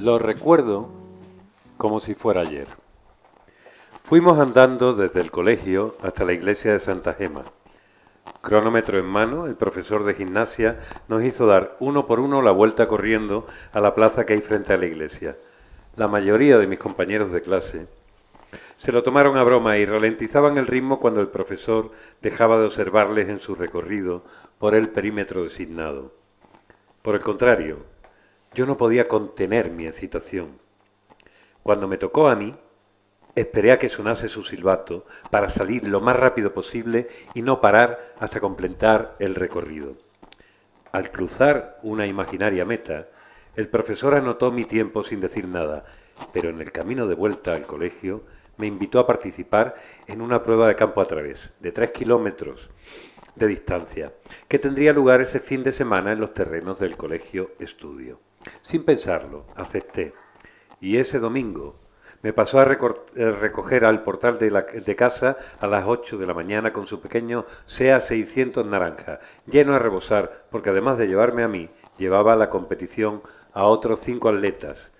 Lo recuerdo como si fuera ayer. Fuimos andando desde el colegio hasta la iglesia de Santa Gema. Cronómetro en mano, el profesor de gimnasia nos hizo dar uno por uno la vuelta corriendo a la plaza que hay frente a la iglesia. La mayoría de mis compañeros de clase se lo tomaron a broma y ralentizaban el ritmo cuando el profesor dejaba de observarles en su recorrido por el perímetro designado. Por el contrario, yo no podía contener mi excitación. Cuando me tocó a mí, esperé a que sonase su silbato para salir lo más rápido posible y no parar hasta completar el recorrido. Al cruzar una imaginaria meta, el profesor anotó mi tiempo sin decir nada, pero en el camino de vuelta al colegio me invitó a participar en una prueba de campo a través, de 3 kilómetros de distancia, que tendría lugar ese fin de semana en los terrenos del colegio estudio. Sin pensarlo, acepté, y ese domingo me pasó a recoger al portal de casa a las 8 de la mañana con su pequeño SEA 600 naranja, lleno a rebosar, porque además de llevarme a mí, llevaba a la competición a otros 5 atletas,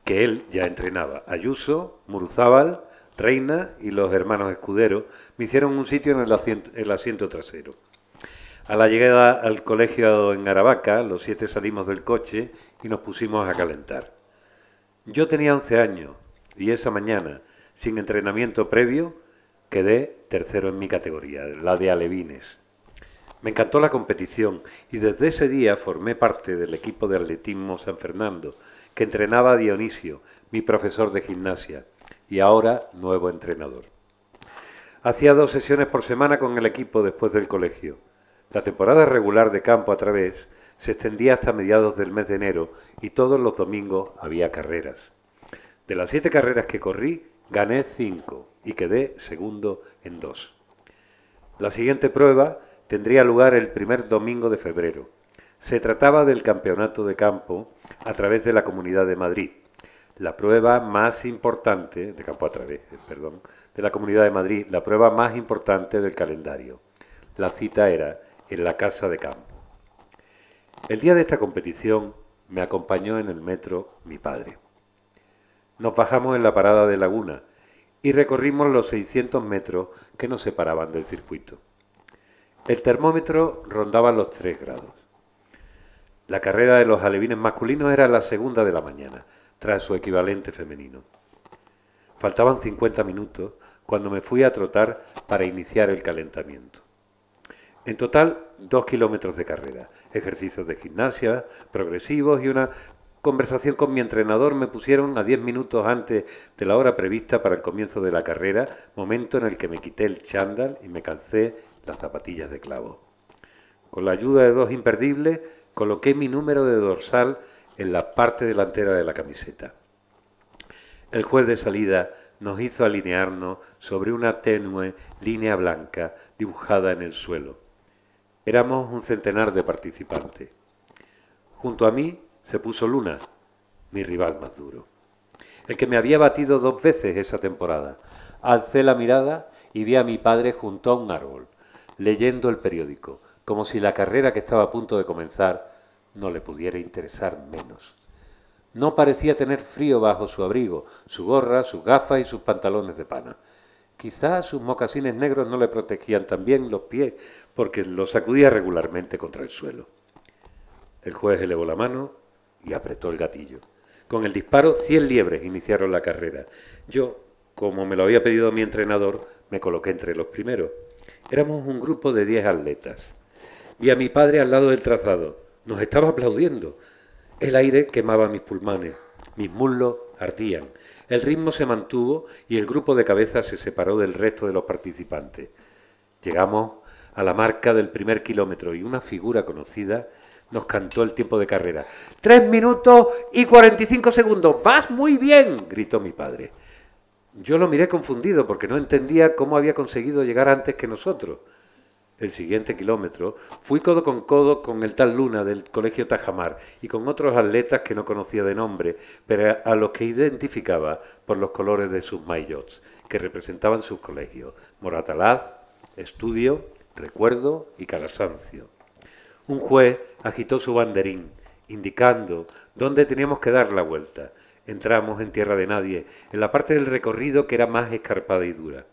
que él ya entrenaba. Ayuso, Muruzábal, Reina y los hermanos Escudero me hicieron un sitio en el asiento trasero. A la llegada al colegio en Aravaca, los 7 salimos del coche y nos pusimos a calentar. Yo tenía 11 años y esa mañana, sin entrenamiento previo, quedé tercero en mi categoría, la de alevines. Me encantó la competición y desde ese día formé parte del equipo de atletismo San Fernando, que entrenaba a Dionisio, mi profesor de gimnasia, y ahora nuevo entrenador. Hacía 2 sesiones por semana con el equipo después del colegio. La temporada regular de campo a través se extendía hasta mediados del mes de enero y todos los domingos había carreras. De las 7 carreras que corrí, gané 5 y quedé segundo en 2. La siguiente prueba tendría lugar el primer domingo de febrero. Se trataba del campeonato de campo a través de la Comunidad de Madrid, la prueba más importante, de campo a través, de la Comunidad de Madrid, la prueba más importante del calendario. La cita era en la casa de campo. El día de esta competición me acompañó en el metro mi padre. Nos bajamos en la parada de Laguna y recorrimos los 600 metros que nos separaban del circuito. El termómetro rondaba los 3 grados. La carrera de los alevines masculinos era la segunda de la mañana, tras su equivalente femenino. Faltaban 50 minutos cuando me fui a trotar para iniciar el calentamiento. En total, 2 kilómetros de carrera, ejercicios de gimnasia, progresivos y una conversación con mi entrenador me pusieron a 10 minutos antes de la hora prevista para el comienzo de la carrera, momento en el que me quité el chándal y me calcé las zapatillas de clavo. Con la ayuda de 2 imperdibles, coloqué mi número de dorsal en la parte delantera de la camiseta. El juez de salida nos hizo alinearnos sobre una tenue línea blanca dibujada en el suelo. Éramos un centenar de participantes. Junto a mí se puso Luna, mi rival más duro, el que me había batido 2 veces esa temporada. Alcé la mirada y vi a mi padre junto a un árbol, leyendo el periódico, como si la carrera que estaba a punto de comenzar no le pudiera interesar menos. No parecía tener frío bajo su abrigo, su gorra, sus gafas y sus pantalones de pana. Quizás sus mocasines negros no le protegían tan bien los pies, porque los sacudía regularmente contra el suelo. El juez elevó la mano y apretó el gatillo. Con el disparo, 100 liebres iniciaron la carrera. Yo, como me lo había pedido mi entrenador, me coloqué entre los primeros. Éramos un grupo de 10 atletas. Vi a mi padre al lado del trazado. Nos estaba aplaudiendo. El aire quemaba mis pulmones. Mis muslos ardían. El ritmo se mantuvo y el grupo de cabeza se separó del resto de los participantes. Llegamos a la marca del primer kilómetro y una figura conocida nos cantó el tiempo de carrera. 3 minutos y 45 segundos. ¡Vas muy bien!, gritó mi padre. Yo lo miré confundido porque no entendía cómo había conseguido llegar antes que nosotros. El siguiente kilómetro fui codo con el tal Luna del colegio Tajamar y con otros atletas que no conocía de nombre, pero a los que identificaba por los colores de sus maillots, que representaban sus colegios: Moratalaz, Estudio, Recuerdo y Calasancio. Un juez agitó su banderín indicando dónde teníamos que dar la vuelta. Entramos en tierra de nadie, en la parte del recorrido que era más escarpada y dura.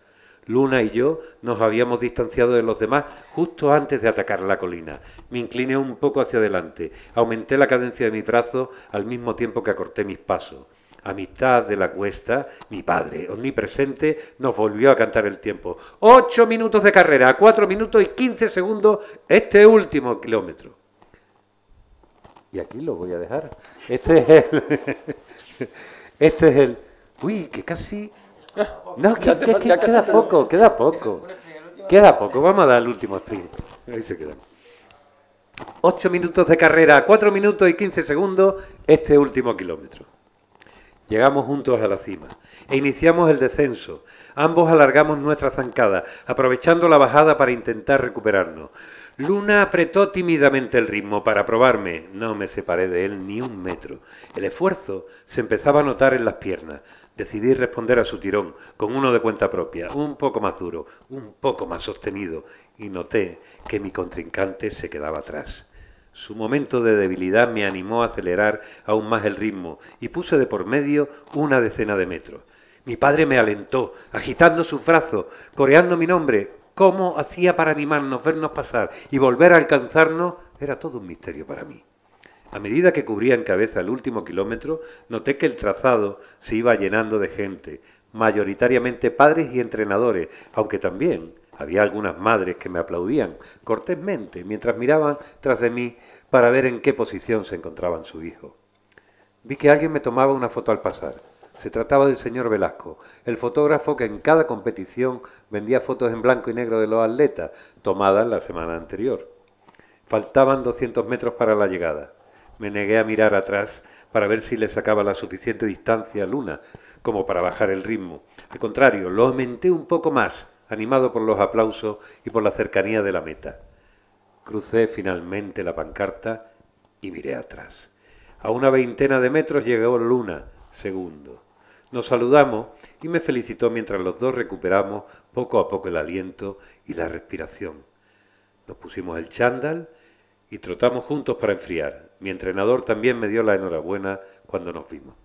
Luna y yo nos habíamos distanciado de los demás justo antes de atacar la colina. Me incliné un poco hacia adelante, aumenté la cadencia de mis brazos al mismo tiempo que acorté mis pasos. A mitad de la cuesta, mi padre, omnipresente, nos volvió a cantar el tiempo. 8 minutos de carrera, 4 minutos y 15 segundos este último kilómetro. Y aquí lo voy a dejar. Este es el... Uy, que casi... No, queda poco. Queda poco, vamos a dar el último sprint. Ahí se quedan. 8 minutos de carrera, 4 minutos y 15 segundos este último kilómetro. Llegamos juntos a la cima e iniciamos el descenso. Ambos alargamos nuestra zancada, aprovechando la bajada para intentar recuperarnos. Luna apretó tímidamente el ritmo para probarme. No me separé de él ni un metro. El esfuerzo se empezaba a notar en las piernas. Decidí responder a su tirón, con uno de cuenta propia, un poco más duro, un poco más sostenido, y noté que mi contrincante se quedaba atrás. Su momento de debilidad me animó a acelerar aún más el ritmo y puse de por medio una decena de metros. Mi padre me alentó, agitando sus brazos, coreando mi nombre. Cómo hacía para animarnos, vernos pasar y volver a alcanzarnos era todo un misterio para mí. A medida que cubría en cabeza el último kilómetro, noté que el trazado se iba llenando de gente, mayoritariamente padres y entrenadores, aunque también había algunas madres que me aplaudían cortésmente mientras miraban tras de mí para ver en qué posición se encontraban su hijo. Vi que alguien me tomaba una foto al pasar. Se trataba del señor Velasco, el fotógrafo que en cada competición vendía fotos en blanco y negro de los atletas, tomadas la semana anterior. Faltaban 200 metros para la llegada. Me negué a mirar atrás para ver si le sacaba la suficiente distancia a Luna como para bajar el ritmo. Al contrario, lo aumenté un poco más, animado por los aplausos y por la cercanía de la meta. Crucé finalmente la pancarta y miré atrás. A una veintena de metros llegó Luna, segundo. Nos saludamos y me felicitó mientras los dos recuperamos poco a poco el aliento y la respiración. Nos pusimos el chándal y trotamos juntos para enfriar. Mi entrenador también me dio la enhorabuena cuando nos vimos.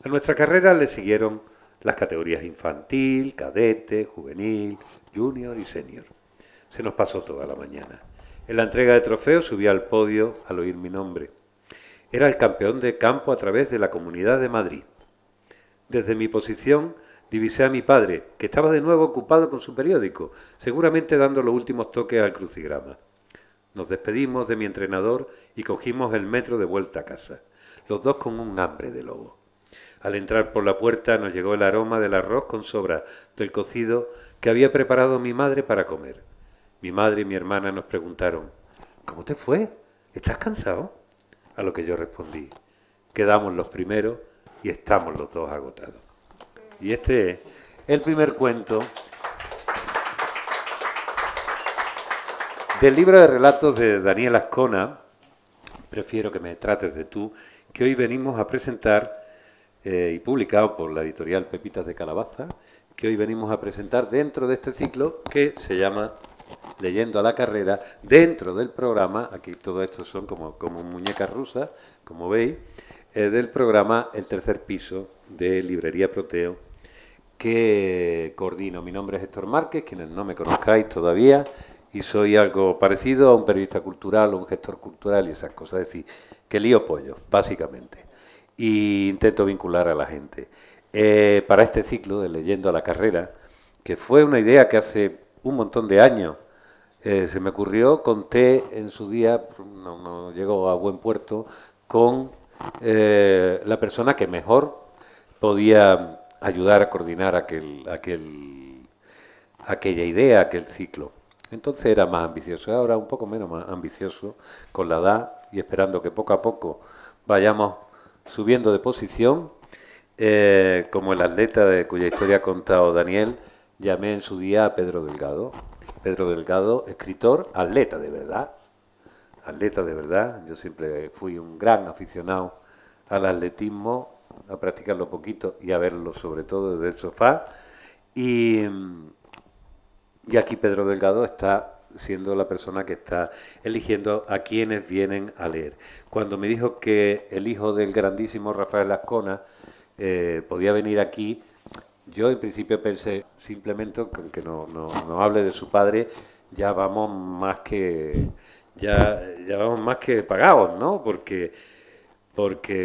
A nuestra carrera le siguieron las categorías infantil, cadete, juvenil, junior y senior. Se nos pasó toda la mañana. En la entrega de trofeos subí al podio al oír mi nombre. Era el campeón de campo a través de la Comunidad de Madrid. Desde mi posición divisé a mi padre, que estaba de nuevo ocupado con su periódico, seguramente dando los últimos toques al crucigrama. Nos despedimos de mi entrenador y cogimos el metro de vuelta a casa, los dos con un hambre de lobo. Al entrar por la puerta nos llegó el aroma del arroz con sobra del cocido que había preparado mi madre para comer. Mi madre y mi hermana nos preguntaron: ¿cómo te fue? ¿Estás cansado? A lo que yo respondí: quedamos los primeros y estamos los dos agotados. Y este es el primer cuento del libro de relatos de Daniel Azcona, Prefiero que me trates de tú, que hoy venimos a presentar, y publicado por la editorial Pepitas de Calabaza, que hoy venimos a presentar dentro de este ciclo que se llama Leyendo a la Carrera, dentro del programa, aquí todo esto son como muñecas rusas, como veis, del programa El Tercer Piso de Librería Proteo, que coordino. Mi nombre es Héctor Márquez, quienes no me conozcáis todavía, y soy algo parecido a un periodista cultural o un gestor cultural y esas cosas, es decir, que lío pollo, básicamente, y intento vincular a la gente. Para este ciclo de Leyendo a la Carrera, que fue una idea que hace un montón de años se me ocurrió, conté en su día, no llegó a buen puerto, con la persona que mejor podía ayudar a coordinar aquella idea, aquel ciclo. Entonces era más ambicioso, ahora un poco menos más ambicioso con la edad y esperando que poco a poco vayamos subiendo de posición. Como el atleta cuya historia ha contado Daniel, llamé en su día a Pedro Delgado. Pedro Delgado, escritor, atleta de verdad. Atleta de verdad. Yo siempre fui un gran aficionado al atletismo, a practicarlo poquito y a verlo sobre todo desde el sofá. Y aquí Pedro Delgado está siendo la persona que está eligiendo a quienes vienen a leer. Cuando me dijo que el hijo del grandísimo Rafael Azcona podía venir aquí, yo en principio pensé simplemente que no hable de su padre, ya vamos más que vamos más que pagados, ¿no? Porque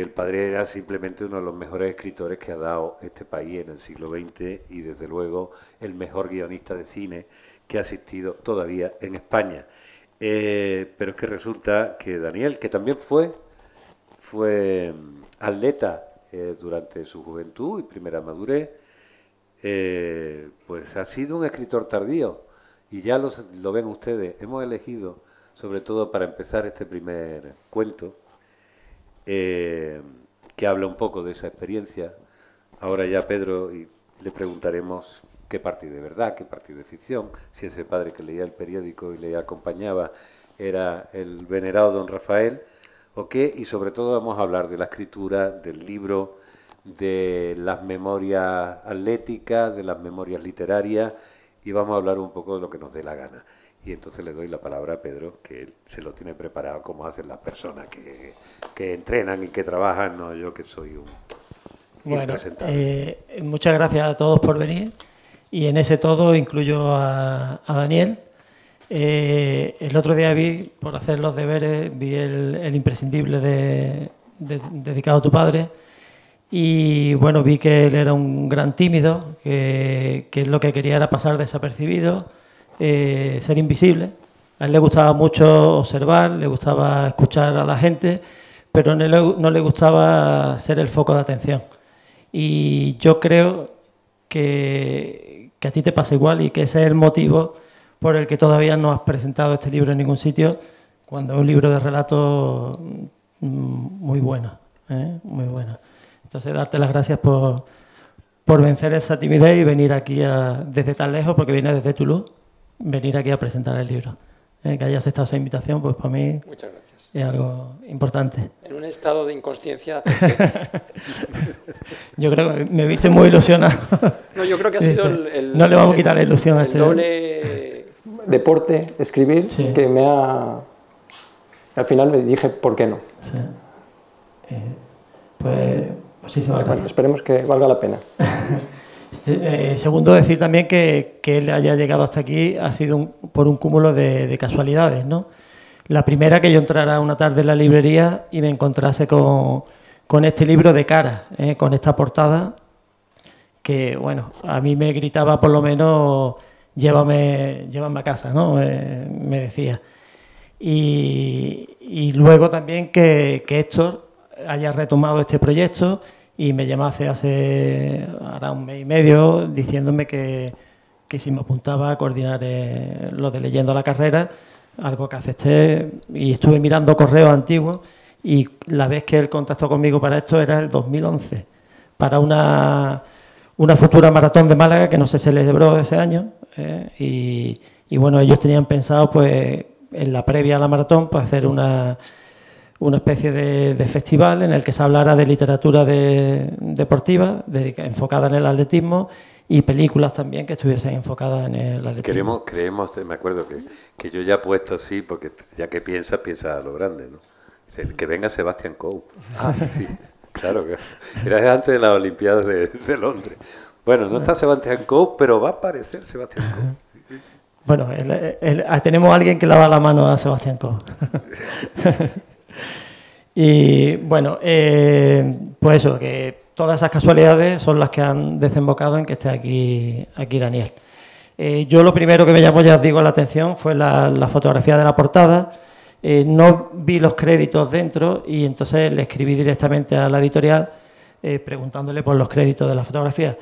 el padre era simplemente uno de los mejores escritores que ha dado este país en el siglo XX y desde luego el mejor guionista de cine que ha existido todavía en España. Pero es que resulta que Daniel, que también fue atleta durante su juventud y primera madurez, pues ha sido un escritor tardío y ya lo ven ustedes. Hemos elegido, sobre todo para empezar este primer cuento, que habla un poco de esa experiencia. Ahora ya Pedro y le preguntaremos qué parte de verdad, qué parte de ficción, si ese padre que leía el periódico y le acompañaba era el venerado don Rafael o qué, y sobre todo vamos a hablar de la escritura, del libro, de las memorias atléticas, de las memorias literarias, y vamos a hablar un poco de lo que nos dé la gana. Y entonces le doy la palabra a Pedro, que él se lo tiene preparado como hacen las personas que entrenan y que trabajan, no yo que soy un impresentable. Muchas gracias a todos por venir, y en ese todo incluyo a Daniel. El otro día por hacer los deberes, vi el imprescindible dedicado a tu padre, y bueno, vi que él era un gran tímido, que lo que quería era pasar desapercibido, ser invisible. A él le gustaba mucho observar, le gustaba escuchar a la gente, pero no le gustaba ser el foco de atención. Y yo creo que a ti te pasa igual, y que ese es el motivo por el que todavía no has presentado este libro en ningún sitio, cuando es un libro de relatos muy bueno, muy bueno. Entonces, darte las gracias por vencer esa timidez y venir aquí desde tan lejos, porque viene desde Toulouse, venir aquí a presentar el libro. Que hayas aceptado esa invitación, pues para mí muchas gracias. Es algo importante. En un estado de inconsciencia. Yo creo que me viste muy ilusionado. No, yo creo que ha sido no le vamos a quitar la ilusión a este doble deporte, escribir, sí, que me ha... Al final me dije, ¿por qué no? Sí. Pues muchísimas gracias. Bueno, esperemos que valga la pena. Segundo, decir también que él haya llegado hasta aquí ha sido por un cúmulo de casualidades, ¿no? La primera, que yo entrara una tarde en la librería y me encontrase con este libro de cara, con esta portada, que, bueno, a mí me gritaba por lo menos, llévame a casa, ¿no? Me decía. Y luego también que Héctor haya retomado este proyecto y me llamase hace ahora un mes y medio diciéndome que si me apuntaba a coordinar lo de Leyendo la Carrera, algo que acepté, y estuve mirando correos antiguos, y la vez que él contactó conmigo para esto era el 2011, para una futura maratón de Málaga que no se celebró ese año, y bueno, ellos tenían pensado pues en la previa a la maratón pues hacer una especie de festival en el que se hablara de literatura deportiva enfocada en el atletismo, y películas también que estuviesen enfocadas en el atletismo. Creemos, me acuerdo que yo ya he puesto así, porque ya que piensa a lo grande, ¿no? Que venga Sebastian Coe. Ah, sí, claro, era antes de las Olimpiadas de Londres. Bueno, no está Sebastian Coe, pero va a aparecer Sebastian Coe. Bueno, tenemos a alguien que le da la mano a Sebastian Coe. Y bueno, pues eso, que todas esas casualidades son las que han desembocado en que esté aquí Daniel. Yo lo primero que me llamó, ya os digo, la atención fue la fotografía de la portada. No vi los créditos dentro y entonces le escribí directamente a la editorial preguntándole por los créditos de la fotografía.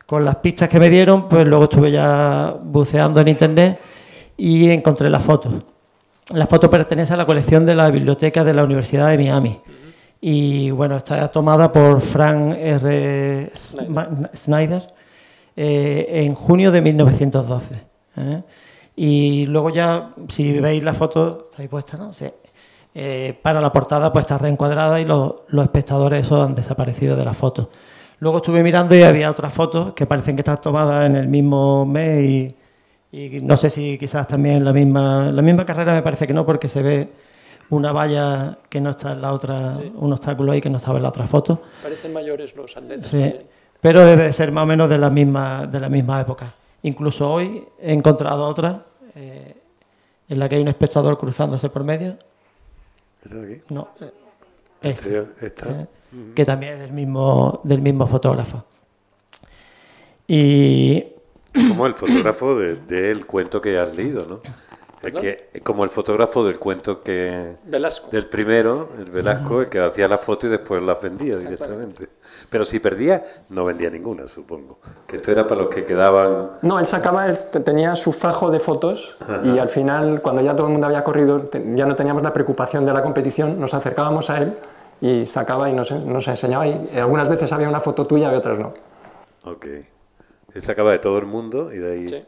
Con las pistas que me dieron, pues luego estuve ya buceando en internet y encontré la foto. La foto pertenece a la colección de la biblioteca de la Universidad de Miami. Y bueno, está tomada por Frank R. Snyder en junio de 1912. Y luego ya, si veis la foto, está ahí puesta, ¿no? Sí. Para la portada pues está reencuadrada y los espectadores esos han desaparecido de la foto. Luego estuve mirando y había otras fotos que parecen que están tomadas en el mismo mes Y no sé si quizás también la misma carrera, me parece que no, porque se ve una valla que no está en la otra, sí. Un obstáculo ahí que no estaba en la otra foto. Parecen mayores los atletas sí, también. Pero debe de ser más o menos de la misma época. Incluso hoy he encontrado otra en la que hay un espectador cruzándose por medio. ¿Está aquí? No. Esta. Que también es del mismo fotógrafo. Y... Como el fotógrafo del cuento que has leído, ¿no? Como el fotógrafo del cuento que... Velasco. Del primero, el Velasco, el que hacía las fotos y después las vendía directamente. Pero si perdía, no vendía ninguna, supongo. Que esto era para los que quedaban... No, él sacaba, tenía su fajo de fotos. Ajá. Y al final, cuando ya todo el mundo había corrido, ya no teníamos la preocupación de la competición, nos acercábamos a él y sacaba y nos enseñaba. Y algunas veces había una foto tuya y otras no. Ok. Él sacaba de todo el mundo y de ahí... Sí.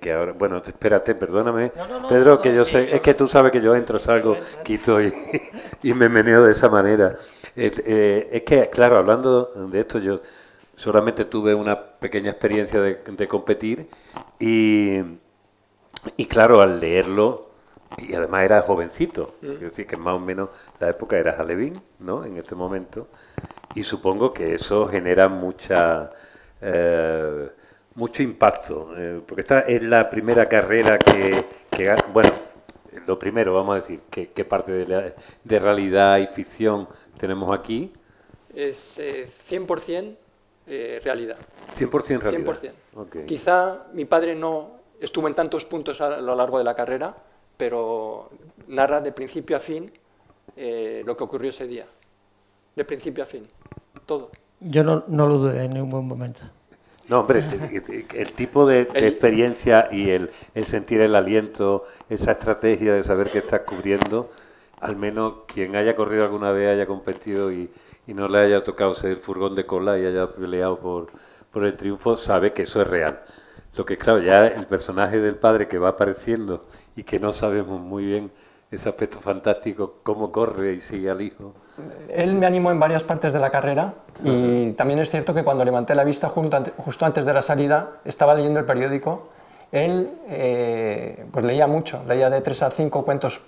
Que ahora, bueno, espérate, perdóname, no, Pedro, que yo sé, es que tú sabes que yo entro, salgo, quito y me meneo de esa manera. Es que, claro, hablando de esto, yo solamente tuve una pequeña experiencia de competir y claro, al leerlo, y además era jovencito, es decir, que más o menos la época era Alevín, ¿no?, en este momento, y supongo que eso genera mucho impacto, porque esta es la primera carrera que bueno, lo primero, vamos a decir, ¿qué parte de realidad y ficción tenemos aquí? Es 100% realidad. 100% realidad. 100%. Okay. Quizá mi padre no estuvo en tantos puntos a lo largo de la carrera, pero narra de principio a fin lo que ocurrió ese día. De principio a fin, todo. Yo no lo dudé en ningún momento. No, hombre, el tipo de experiencia y el sentir el aliento, esa estrategia de saber que estás cubriendo, al menos quien haya corrido alguna vez, haya competido y no le haya tocado ser el furgón de cola y haya peleado por el triunfo, sabe que eso es real. Lo que, claro, ya el personaje del padre que va apareciendo y que no sabemos muy bien ese aspecto fantástico, cómo corre y sigue al hijo. Él me animó en varias partes de la carrera y también es cierto que cuando levanté la vista justo antes de la salida, estaba leyendo el periódico. Él pues leía mucho, leía de 3 a 5 cuentos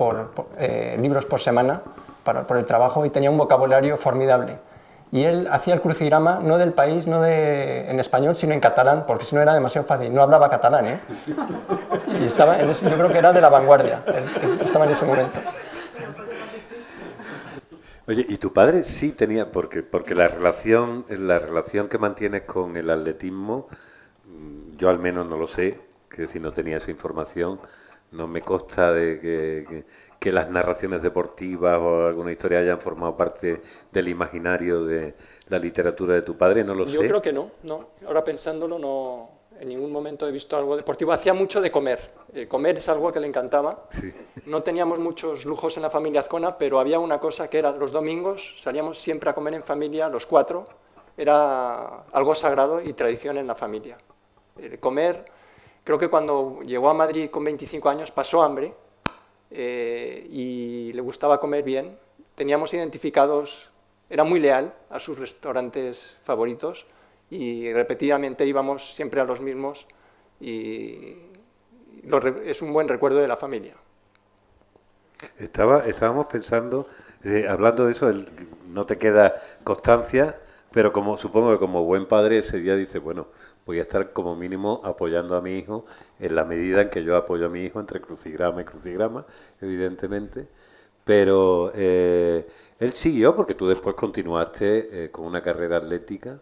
libros por semana por el trabajo y tenía un vocabulario formidable. Y él hacía el crucigrama no del país, no en español, sino en catalán, porque si no era demasiado fácil. No hablaba catalán, ¿eh? Y yo creo que era de la vanguardia, estaba en ese momento. Oye, ¿y tu padre sí tenía, porque la relación que mantienes con el atletismo, yo al menos no lo sé, que si no tenía esa información, no me consta de que las narraciones deportivas o alguna historia hayan formado parte del imaginario de la literatura de tu padre, no lo sé. Yo creo que no. Ahora pensándolo, no, en ningún momento he visto algo deportivo. Hacía mucho de comer. Comer es algo que le encantaba. Sí. No teníamos muchos lujos en la familia Azcona, pero había una cosa que era los domingos, salíamos siempre a comer en familia, los 4. Era algo sagrado y tradición en la familia. Comer, creo que cuando llegó a Madrid con 25 años pasó hambre y le gustaba comer bien. Teníamos identificados, era muy leal a sus restaurantes favoritos y repetidamente íbamos siempre a los mismos y es un buen recuerdo de la familia. Estábamos pensando, hablando de eso, no te queda constancia, pero supongo que como buen padre ese día dice, bueno, voy a estar como mínimo apoyando a mi hijo en la medida en que yo apoyo a mi hijo entre crucigrama y crucigrama, evidentemente, pero él siguió porque tú después continuaste con una carrera atlética.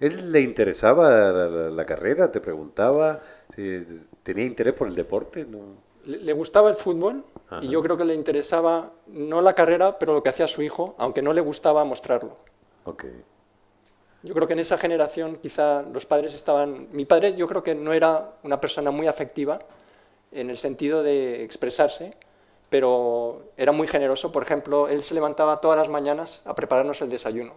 ¿Él le interesaba la carrera? ¿Te preguntaba? ¿Tenía interés por el deporte? ¿No? Le gustaba el fútbol. Ajá. Y yo creo que le interesaba no la carrera, pero lo que hacía su hijo, aunque no le gustaba mostrarlo. Okay. Yo creo que en esa generación quizá los padres estaban... Mi padre yo creo que no era una persona muy afectiva en el sentido de expresarse, pero era muy generoso. Por ejemplo, él se levantaba todas las mañanas a prepararnos el desayuno.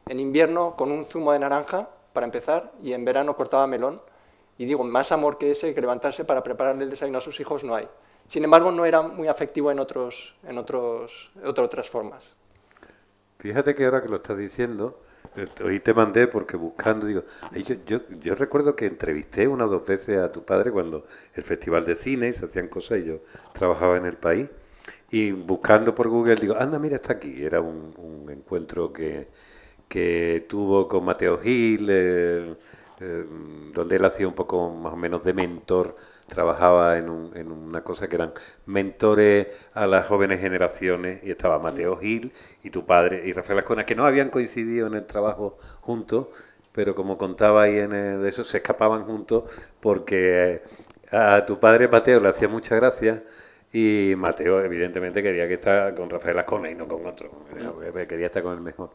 En invierno con un zumo de naranja, para empezar, y en verano cortaba melón. Y digo, más amor que ese, que levantarse para prepararle el desayuno a sus hijos, no hay. Sin embargo, no era muy afectivo en otras formas. Fíjate que ahora que lo estás diciendo, hoy te mandé porque buscando, digo, yo recuerdo que entrevisté una o dos veces a tu padre cuando el Festival de Cine, se hacían cosas y yo trabajaba en el país. Y buscando por Google, digo, anda, mira, está aquí. Era un encuentro que tuvo con Mateo Gil, donde él hacía un poco más o menos de mentor, trabajaba en una cosa que eran mentores a las jóvenes generaciones, y estaba Mateo Gil y tu padre y Rafael Ascona, que no habían coincidido en el trabajo juntos, pero como contaba ahí de eso, se escapaban juntos porque a tu padre Mateo le hacía mucha gracia. Y Mateo, evidentemente, quería que estara con Rafael Ascona y no con otro. Quería estar con el mejor.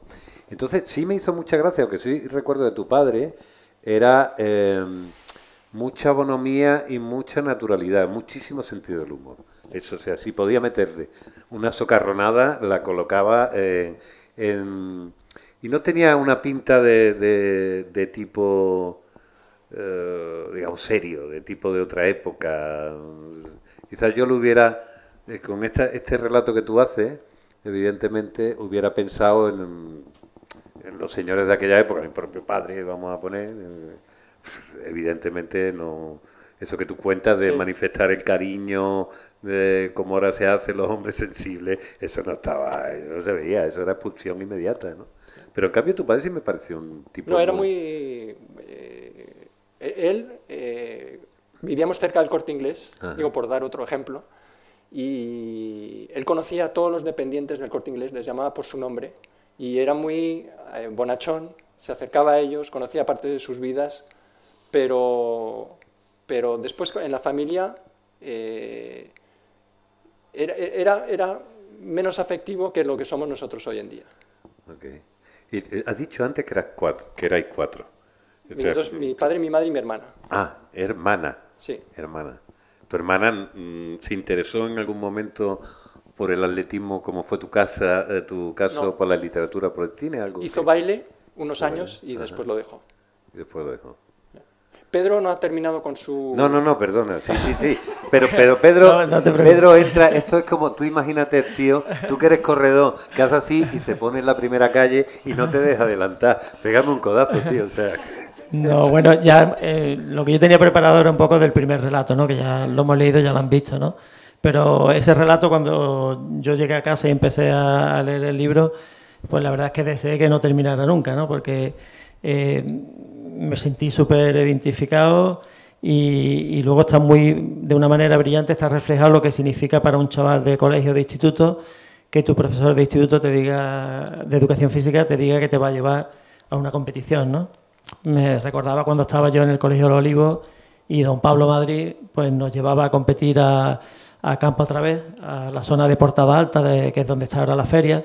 Entonces, sí me hizo mucha gracia, aunque sí recuerdo de tu padre, era mucha bonomía y mucha naturalidad, muchísimo sentido del humor. Eso, o sea, si podía meterle una socarronada, la colocaba y no tenía una pinta de tipo, digamos, serio, de tipo de otra época. Quizás yo lo hubiera, con este relato que tú haces, evidentemente hubiera pensado en los señores de aquella época, mi propio padre, vamos a poner, evidentemente no, eso que tú cuentas de manifestar el cariño, de cómo ahora se hacen los hombres sensibles, eso no estaba, no se veía, eso era expulsión inmediata, ¿no? Pero en cambio tu padre sí me pareció un tipo... No, era muy... vivíamos cerca del Corte Inglés, digo por dar otro ejemplo, y él conocía a todos los dependientes del Corte Inglés, les llamaba por su nombre, y era muy bonachón, se acercaba a ellos, conocía parte de sus vidas, pero después en la familia era menos afectivo que lo que somos nosotros hoy en día. Okay. Y has dicho antes que erais cuatro. Mi padre, mi madre y mi hermana. Ah, hermana. Sí. Hermana. ¿Tu hermana se interesó en algún momento por el atletismo, como fue tu caso, No. por la literatura, por el cine? ¿Algo? Hizo baile unos años y después lo dejó. Y después lo dejó. Pedro no ha terminado con su... No, perdona, sí. Pero Pedro, No te preocupes. Pedro entra, esto es como, tú imagínate, tío, tú que eres corredor, que haces así y se pone en la primera calle y no te deja adelantar. Pégame un codazo, tío, o sea... No, bueno, ya lo que yo tenía preparado era un poco del primer relato, ¿no? Que ya lo hemos leído, ya lo han visto, ¿no? Pero ese relato, cuando yo llegué a casa y empecé a leer el libro, pues la verdad es que deseé que no terminara nunca, ¿no? Porque me sentí súper identificado y luego está de una manera brillante, está reflejado lo que significa para un chaval de colegio, de instituto, que tu profesor de instituto te diga, de educación física, te diga que te va a llevar a una competición, ¿no? Me recordaba cuando estaba yo en el Colegio de los Olivos y don Pablo Madrid pues nos llevaba a competir a campo otra vez, a la zona de Portada Alta, que es donde está ahora la feria,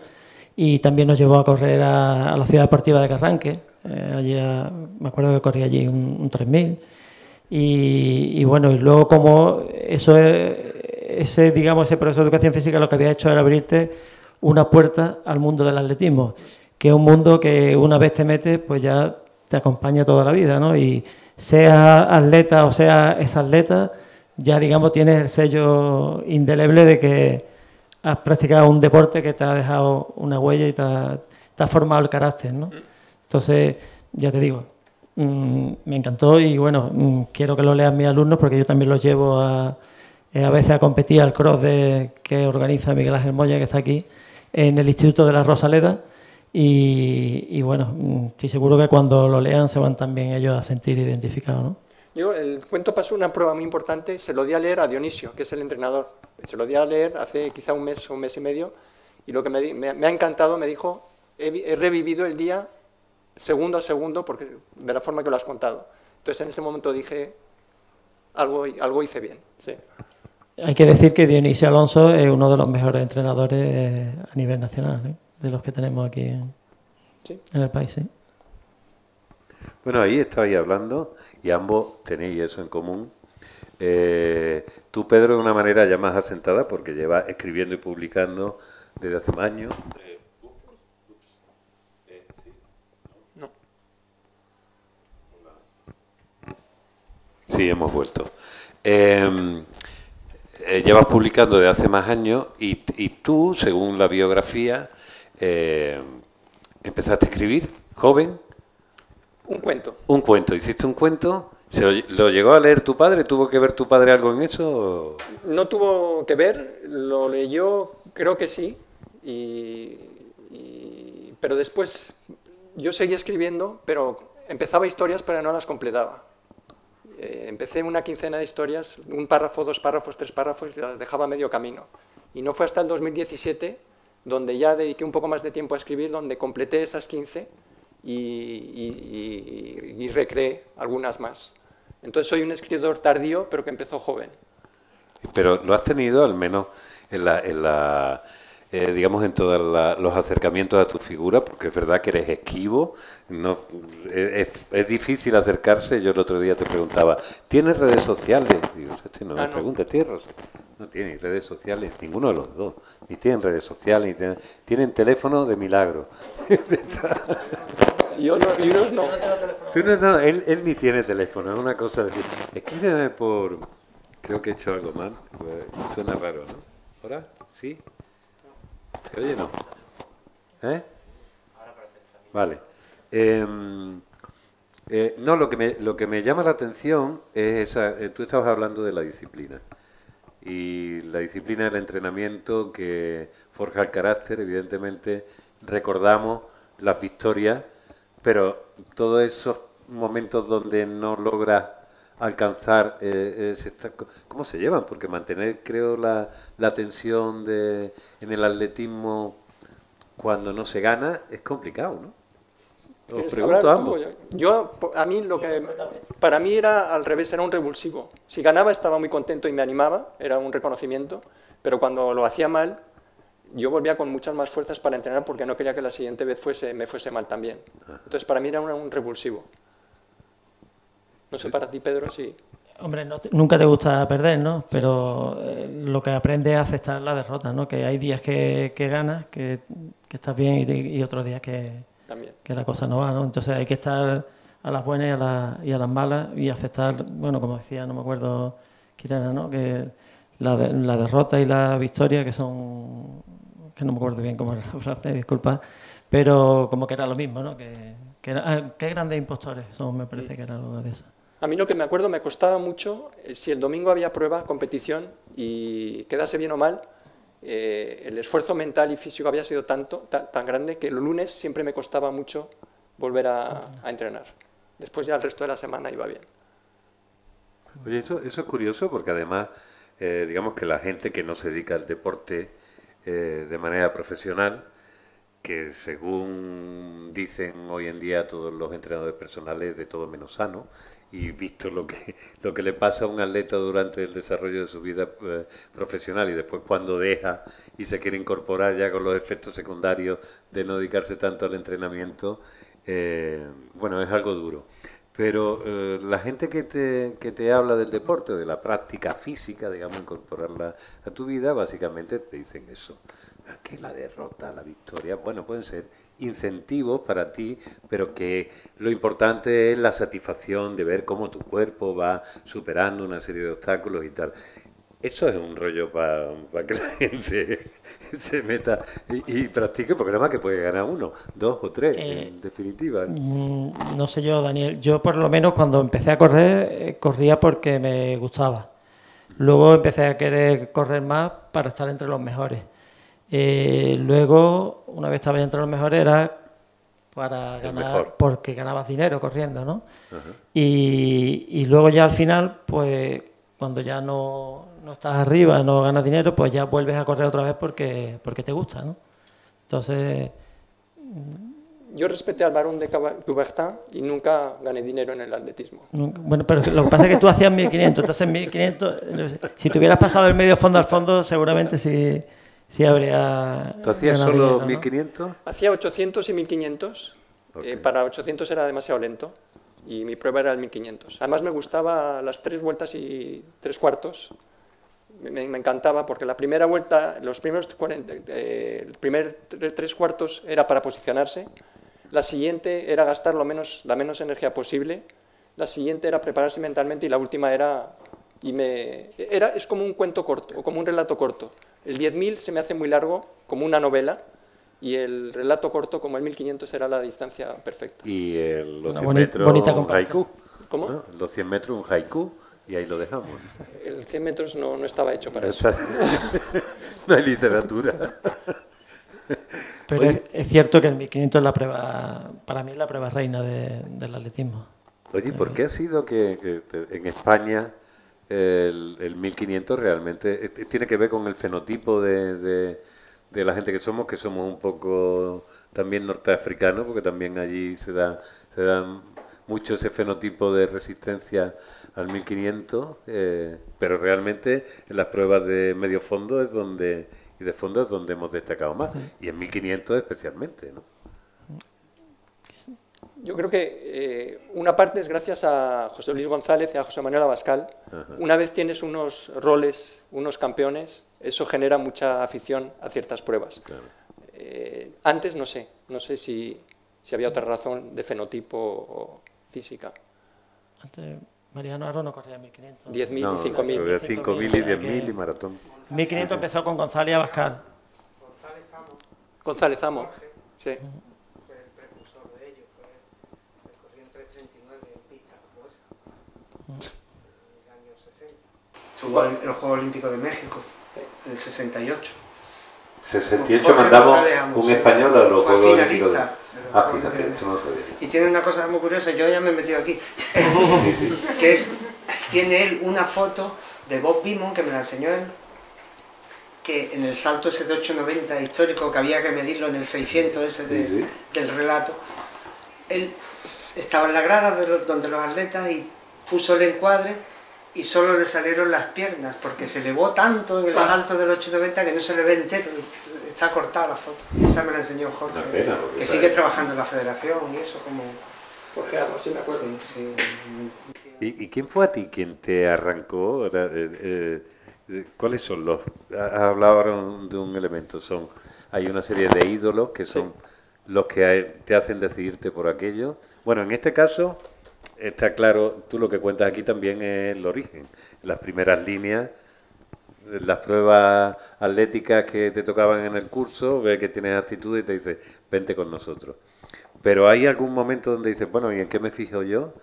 y también nos llevó a correr a la ciudad deportiva de Carranque, me acuerdo que corría allí un 3000, y bueno, y luego como ese profesor de educación física lo que había hecho era abrirte una puerta al mundo del atletismo, que es un mundo que una vez te metes pues ya te acompaña toda la vida, ¿no? Y seas atleta o seas exatleta, ya digamos tienes el sello indeleble de que has practicado un deporte que te ha dejado una huella y te ha formado el carácter, ¿no? Entonces, ya te digo, me encantó y bueno, quiero que lo lean mis alumnos porque yo también los llevo a veces a competir al cross que organiza Miguel Ángel Moya, que está aquí, en el Instituto de la Rosaleda. Y bueno, estoy seguro que cuando lo lean se van también ellos a sentir identificados, ¿no? Yo, el cuento pasó una prueba muy importante, se lo di a leer a Dionisio, que es el entrenador. Se lo di a leer hace quizá un mes y medio, y lo que me ha encantado, me dijo, he revivido el día segundo a segundo porque, de la forma que lo has contado. Entonces en ese momento dije, algo hice bien. Sí. Hay que decir que Dionisio Alonso es uno de los mejores entrenadores a nivel nacional, ¿eh? De los que tenemos aquí en el país, ¿sí? Bueno, ahí estabais hablando y ambos tenéis eso en común. Tú, Pedro, de una manera ya más asentada porque llevas escribiendo y publicando desde hace años. No. Sí, hemos vuelto. Llevas publicando desde hace más años y tú, según la biografía, empezaste a escribir ¿Joven? Un cuento. Un cuento. ¿Hiciste un cuento? ¿Lo llegó a leer tu padre? ¿Tuvo que ver tu padre algo en eso? No tuvo que ver, lo leyó, creo que sí, pero después yo seguía escribiendo, pero empezaba historias pero no las completaba. Empecé una quincena de historias, un párrafo, 2 párrafos, 3 párrafos y las dejaba a medio camino. Y no fue hasta el 2017, donde ya dediqué un poco más de tiempo a escribir, donde completé esas 15 y recreé algunas más. Entonces soy un escritor tardío, pero que empezó joven. Pero lo has tenido, al menos digamos, en todos los acercamientos a tu figura, porque es verdad que eres esquivo, no, es difícil acercarse. Yo el otro día te preguntaba, ¿tienes redes sociales? Digo, no me preguntes, ¿tienes? No tienen redes sociales, ninguno de los dos, ni tienen redes sociales, ni tienen teléfono de milagro. Y unos no. No, él ni tiene teléfono, es una cosa de decir, escríbeme por... Creo que he hecho algo mal, suena raro, ¿no? ¿Ahora? ¿Sí? ¿Se oye o no? ¿Eh? Vale. No, lo que me llama la atención es tú estabas hablando de la disciplina. Y la disciplina del entrenamiento que forja el carácter, evidentemente recordamos las victorias, pero todos esos momentos donde no logras alcanzar, ¿cómo se llevan? Porque mantener, creo, la tensión en el atletismo cuando no se gana es complicado, ¿no? Os pregunto a ambos. Para mí era al revés, era un revulsivo. Si ganaba estaba muy contento y me animaba, era un reconocimiento, pero cuando lo hacía mal, yo volvía con muchas más fuerzas para entrenar porque no quería que la siguiente vez me fuese mal también. Entonces para mí era un revulsivo. No sé, para ti, Pedro, sí. Hombre, nunca te gusta perder, ¿no? Pero lo que aprendes es a aceptar la derrota, ¿no? Que hay días que ganas, que estás bien y otros días que la cosa no va, ¿no? Entonces hay que estar a las buenas y a las malas y aceptar, bueno, como decía, no me acuerdo quién era, ¿no? Que la derrota y la victoria, que son... que no me acuerdo bien cómo era la frase, disculpa, pero como que era lo mismo, ¿no? Qué grandes impostores son, me parece que era algo de eso. A mí lo que me acuerdo me costaba mucho, si el domingo había prueba, competición, y quedase bien o mal, el esfuerzo mental y físico había sido tan grande que el lunes siempre me costaba mucho volver a entrenar. Después ya el resto de la semana iba bien. Oye, eso es curioso porque además, digamos que la gente que no se dedica al deporte de manera profesional, que según dicen hoy en día todos los entrenadores personales, de todo menos sano, y visto lo que le pasa a un atleta durante el desarrollo de su vida profesional y después cuando deja y se quiere incorporar ya con los efectos secundarios de no dedicarse tanto al entrenamiento, bueno, es algo duro. Pero la gente que te habla del deporte, de la práctica física, digamos, incorporarla a tu vida, básicamente te dicen eso. Que la derrota, la victoria, bueno, pueden ser incentivos para ti, pero que lo importante es la satisfacción de ver cómo tu cuerpo va superando una serie de obstáculos y tal. Eso es un rollo para que la gente se meta y practique, porque nada más que puede ganar 1, 2 o 3, en definitiva. No sé yo, Daniel. Yo por lo menos cuando empecé a correr, corría porque me gustaba. Luego empecé a querer correr más para estar entre los mejores. Luego, una vez estaba ya entre los mejores, era para ganar, porque ganabas dinero corriendo, ¿no? Y luego ya al final, pues cuando ya no estás arriba, no ganas dinero, pues ya vuelves a correr otra vez porque te gusta, ¿no? Entonces... Yo respeté al Barón de Coubertin y nunca gané dinero en el atletismo. Bueno, pero lo que pasa es que tú hacías 1500, entonces 1500, si te hubieras pasado el medio fondo al fondo, seguramente sí habría... ¿Tú hacías solo 1500? ¿No? Hacía 800 y 1500. Okay. Para 800 era demasiado lento y mi prueba era el 1500. Además me gustaba las 3 vueltas y 3 cuartos. Me encantaba porque la primera vuelta, el primer 3 cuartos era para posicionarse. La siguiente era gastar la menos energía posible. La siguiente era prepararse mentalmente y la última es como un cuento corto o como un relato corto. El 10.000 se me hace muy largo, como una novela, y el relato corto, como el 1500, era la distancia perfecta. Y los 100 Una metros bonita un haiku. ¿Cómo? ¿No? Los 100 metros un haiku y ahí lo dejamos. El 100 metros no estaba hecho para eso. No hay literatura. Pero es cierto que el 1500 es la prueba, para mí es la prueba reina del atletismo. Oye, ¿por qué ha sido que en España el 1500 realmente tiene que ver con el fenotipo de la gente que somos un poco también norteafricanos, porque también allí se da mucho ese fenotipo de resistencia al 1500, pero realmente en las pruebas de medio fondo y de fondo es donde hemos destacado más, y en 1500 especialmente, ¿no? Yo creo que una parte es gracias a José Luis González y a José Manuel Abascal. Ajá. Una vez tienes unos roles, unos campeones, eso genera mucha afición a ciertas pruebas. Claro. Antes no sé si había otra razón de fenotipo o física. Antes Mariano Aro no corría 1500. 10.000 No, y 5.000. 5.000 y 10.000 y maratón. 1500 empezó con González y Abascal. González Amo. Sí. Fue el precursor de ello, corrió en 3:39 en pistas como esa, en el año 60. Estuvo en los Juegos Olímpicos de México, en el 68. 68 Jorge mandamos González Amos, un sí. español a los Fue Juegos Olímpicos. finalista de los Juegos Fíjate, Olímpicos. eso no lo sabía. Y tiene una cosa muy curiosa, yo ya me he metido aquí, Sí, sí. que es, tiene él una foto de Bob Beamon, que me la enseñó él, que en el salto ese de 8,90 histórico, que había que medirlo en el 600 ese Sí, sí. del relato, él estaba en la grada donde los atletas y puso el encuadre y solo le salieron las piernas, porque se elevó tanto en el salto del 8,90 que no se le ve entero, está cortada la foto. Esa me la enseñó Jorge, Una pena, porque que para sigue él. trabajando en la federación y eso como... Jorge Amo, sí me acuerdo. Sí, sí. ¿Y quién fue a ti quien te arrancó? ¿Cuáles son los...? Has hablado ahora de un elemento. Hay una serie de ídolos que son los que te hacen decidirte por aquello. Bueno, en este caso, está claro, tú lo que cuentas aquí también es el origen. Las primeras líneas, las pruebas atléticas que te tocaban en el curso, ves que tienes actitud y te dice, vente con nosotros. Pero hay algún momento donde dices, bueno, ¿y en qué me fijo yo?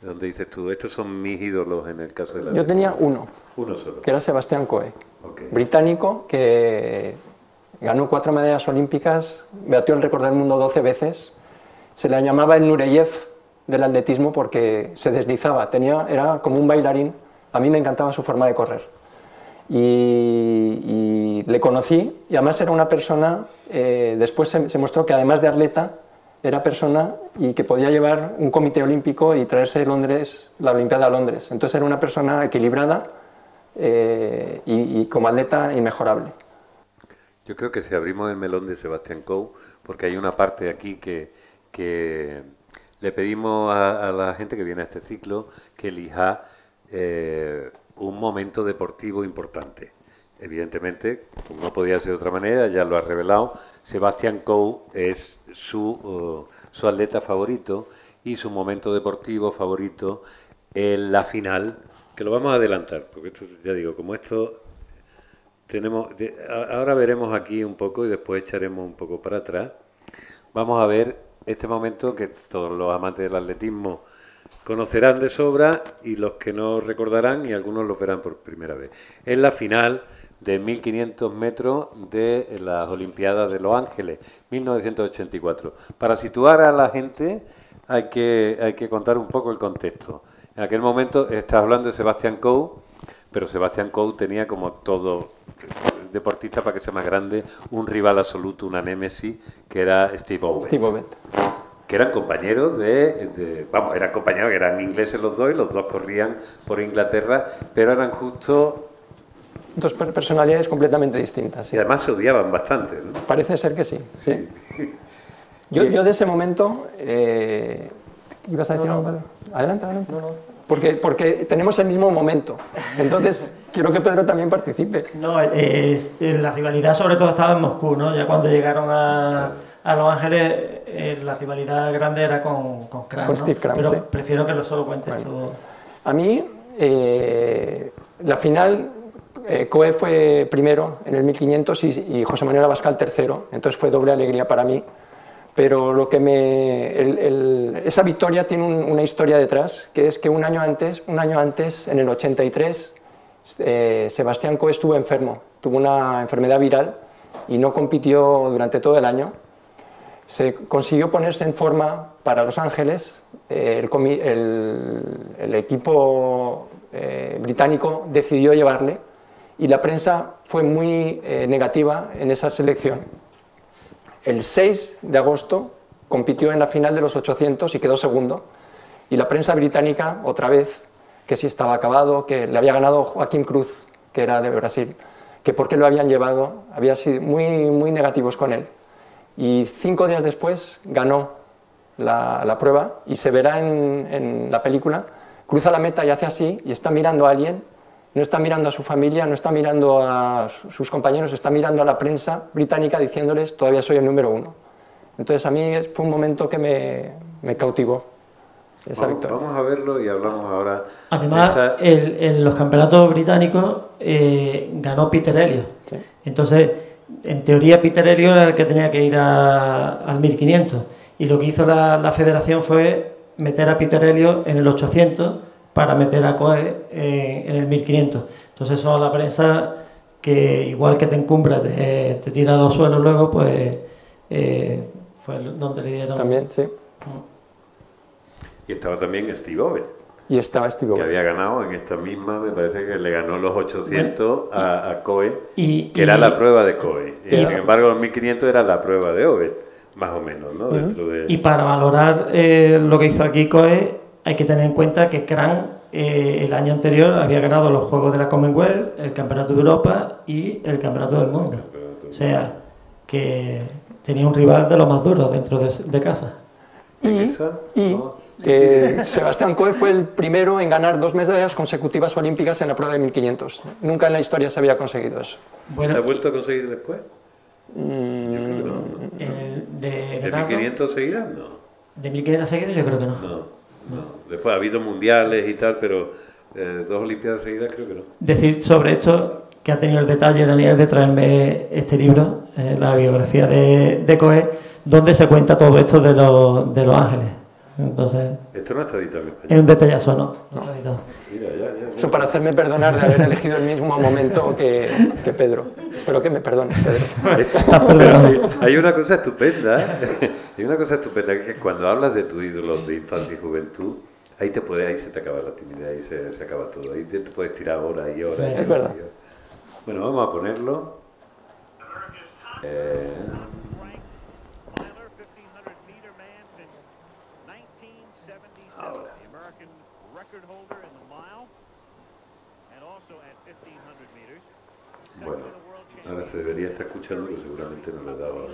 Donde dices tú, estos son mis ídolos en el caso de la... Yo tenía uno, Uno solo. que era Sebastián Coe, Ok. británico, que ganó 4 medallas olímpicas, batió el récord del mundo 12 veces. Se le llamaba el Nureyev del atletismo porque se deslizaba, era como un bailarín. A mí me encantaba su forma de correr. Y le conocí, y además era una persona, después se mostró que además de atleta, era persona y que podía llevar un comité olímpico y traerse Londres, la Olimpiada a Londres. Entonces era una persona equilibrada y como atleta inmejorable. Yo creo que si abrimos el melón de Sebastián Coe, porque hay una parte aquí que le pedimos a la gente que viene a este ciclo que elija un momento deportivo importante. Evidentemente, como no podía ser de otra manera, ya lo ha revelado, Sebastián Coe es su atleta favorito y su momento deportivo favorito en la final, que lo vamos a adelantar, porque esto, ya digo, como esto ahora veremos aquí un poco y después echaremos un poco para atrás. Vamos a ver este momento que todos los amantes del atletismo conocerán de sobra y los que no recordarán y algunos lo verán por primera vez. Es la final de 1500 metros de las Olimpiadas de Los Ángeles, 1984. Para situar a la gente hay que contar un poco el contexto. En aquel momento estás hablando de Sebastián Coe, pero Sebastián Coe tenía, como todo deportista, para que sea más grande, un rival absoluto, una némesis, que era Steve Ovett. Steve Ovett. Que eran compañeros eran compañeros que eran ingleses los dos y los dos corrían por Inglaterra, pero eran justo... Dos personalidades completamente distintas. Sí. Y además se odiaban bastante, ¿no? Parece ser que sí. Sí. Yo de ese momento... ¿Ibas a decir algo, Pedro? Adelante, adelante. Porque tenemos el mismo momento. Entonces, quiero que Pedro también participe. No, la rivalidad sobre todo estaba en Moscú, ¿no? Ya cuando llegaron a Los Ángeles, la rivalidad grande era con Kram, con ¿no? Steve Kram, pero sí. prefiero que lo solo cuentes tú. A mí, la final, Coe fue primero en el 1500 y José Manuel Abascal tercero, entonces fue doble alegría para mí. Pero lo que esa victoria tiene una historia detrás, que es que un año antes, en el 83, Sebastián Coe estuvo enfermo, tuvo una enfermedad viral y no compitió durante todo el año. Se consiguió ponerse en forma para Los Ángeles, el equipo británico decidió llevarle y la prensa fue muy negativa en esa selección. El 6 de agosto compitió en la final de los 800 y quedó segundo. Y la prensa británica, otra vez, que sí estaba acabado, que le había ganado Joaquim Cruz, que era de Brasil, que por qué lo habían llevado, había sido muy negativos con él. Y 5 días después ganó la prueba y se verá en la película, cruza la meta y hace así y está mirando a alguien. No está mirando a su familia, no está mirando a sus compañeros, está mirando a la prensa británica diciéndoles todavía soy el número 1. Entonces a mí fue un momento que me cautivó esa victoria. Vamos a verlo y hablamos ahora. Además, en los campeonatos británicos ganó Peter Elliott. Sí. Entonces, en teoría Peter Elliott era el que tenía que ir al 1500 y lo que hizo la federación fue meter a Peter Elliott en el 800 para meter a Coe en el 1500. Entonces eso a la prensa, que igual que te encumbra, te tira a los suelos luego, pues fue donde le dieron... También, sí. Y estaba también Steve Ovett. Y estaba Steve Ovett. Que había ganado en esta misma, me parece que le ganó los 800 a Coe, que era la prueba de Coe. Y sin embargo los 1500 era la prueba de Ovett, más o menos, ¿no? Dentro de... Y para valorar lo que hizo aquí Coe, hay que tener en cuenta que Cran el año anterior había ganado los Juegos de la Commonwealth, el Campeonato de Europa y el Campeonato del Mundo. O sea, que tenía un rival de lo más duro dentro de casa. Sebastián Coe fue el primero en ganar 2 medallas consecutivas olímpicas en la prueba de 1500. Nunca en la historia se había conseguido eso. Bueno, ¿se ha vuelto a conseguir después? Yo creo que no. ¿De 1500 seguidas? No. ¿De 1500 seguidas? Yo creo que no. No. Después ha habido mundiales y tal, pero 2 olimpiadas seguidas creo que no. Decir sobre esto que ha tenido el detalle, Daniel, de traerme este libro, la biografía de Coe, donde se cuenta todo esto de Los Ángeles. Entonces, esto no está editado en español. Es un detallazo, no está editado. Mira, ya. Eso para hacerme perdonar de haber elegido el mismo momento que Pedro. Espero que me perdones, Pedro. Hay una cosa estupenda, que es que cuando hablas de tus ídolos de infancia y juventud, ahí se te acaba la timidez, ahí se acaba todo, ahí te puedes tirar horas y horas. Sí, es verdad. Bueno, vamos a ponerlo. Ahora. Bueno, ahora se debería estar escuchando, pero seguramente no le he dado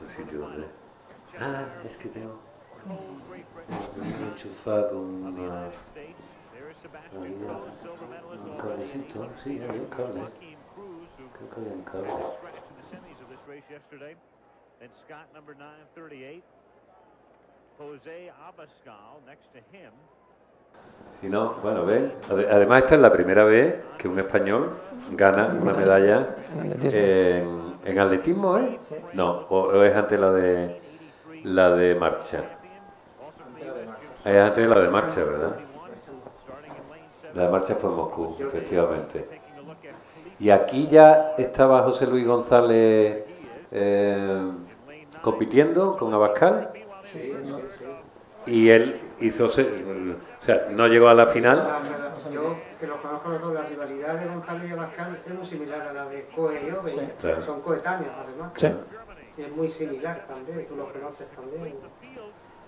al sitio donde... es que tengo enchufado con una... un cablecito, sí, había un cable. Creo que había un cable. Si no, bueno, ven. Además, esta es la primera vez que un español gana una medalla en atletismo, ¿eh? No, o es antes la de marcha. Es antes la de marcha, ¿verdad? La de marcha fue en Moscú, efectivamente. Y aquí ya estaba José Luis González compitiendo con Abascal. Y él hizo... O sea, no llegó a la final. Yo, que los conozco los dos, la rivalidad de González y Abascal es muy similar a la de Coe y Ovett. Sí, claro. Son coetáneos, además. Sí. Y es muy similar también, tú los conoces también.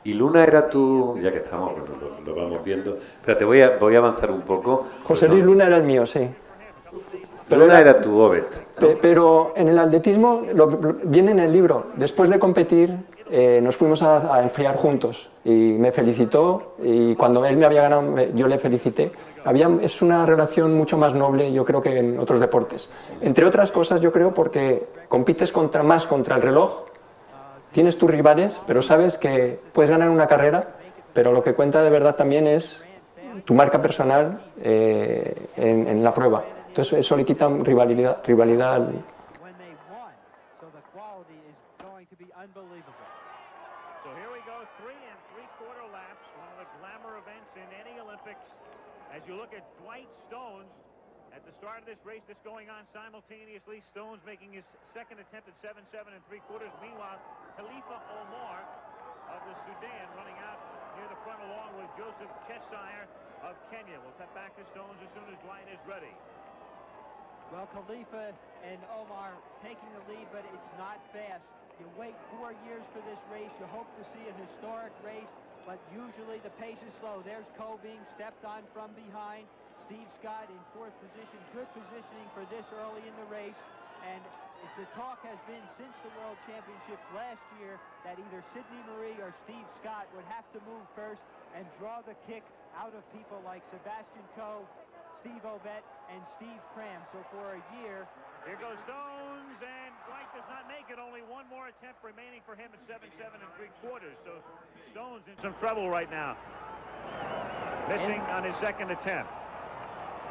Y Luna era tu... Ya que estamos, bueno, lo vamos viendo. Espérate, voy a avanzar un poco. José Luis Luna era el mío, sí. Pero Luna era tu Ovett, ¿no? Pero en el atletismo, viene en el libro, después de competir... nos fuimos a enfriar juntos y me felicitó y cuando él me había ganado yo le felicité. Es una relación mucho más noble, yo creo, que en otros deportes. Entre otras cosas, yo creo, porque compites más contra el reloj, tienes tus rivales, pero sabes que puedes ganar una carrera, pero lo que cuenta de verdad también es tu marca personal en la prueba. Entonces eso le quita rivalidad al... So here we go, 3 3/4 laps, one of the glamour events in any Olympics. As you look at Dwight Stones, at the start of this race that's going on simultaneously, Stones making his second attempt at 7 3/4. Meanwhile, Khalifa Omar of the Sudan running out near the front along with Joseph Cheshire of Kenya. We'll cut back to Stones as soon as Dwight is ready. Well, Khalifa and Omar taking the lead, but it's not fast. You wait 4 years for this race. You hope to see an historic race, but usually the pace is slow. There's Coe being stepped on from behind. Steve Scott in 4th position. Good positioning for this early in the race. And the talk has been since the World Championships last year that either Sidney Marie or Steve Scott would have to move first and draw the kick out of people like Sebastian Coe, Steve Ovett, and Steve Cram. So for a year... Here goes Stones, and Dwight does not make it. Only one more attempt remaining for him at 7 3/4. So Stones in some trouble right now. Missing on his second attempt.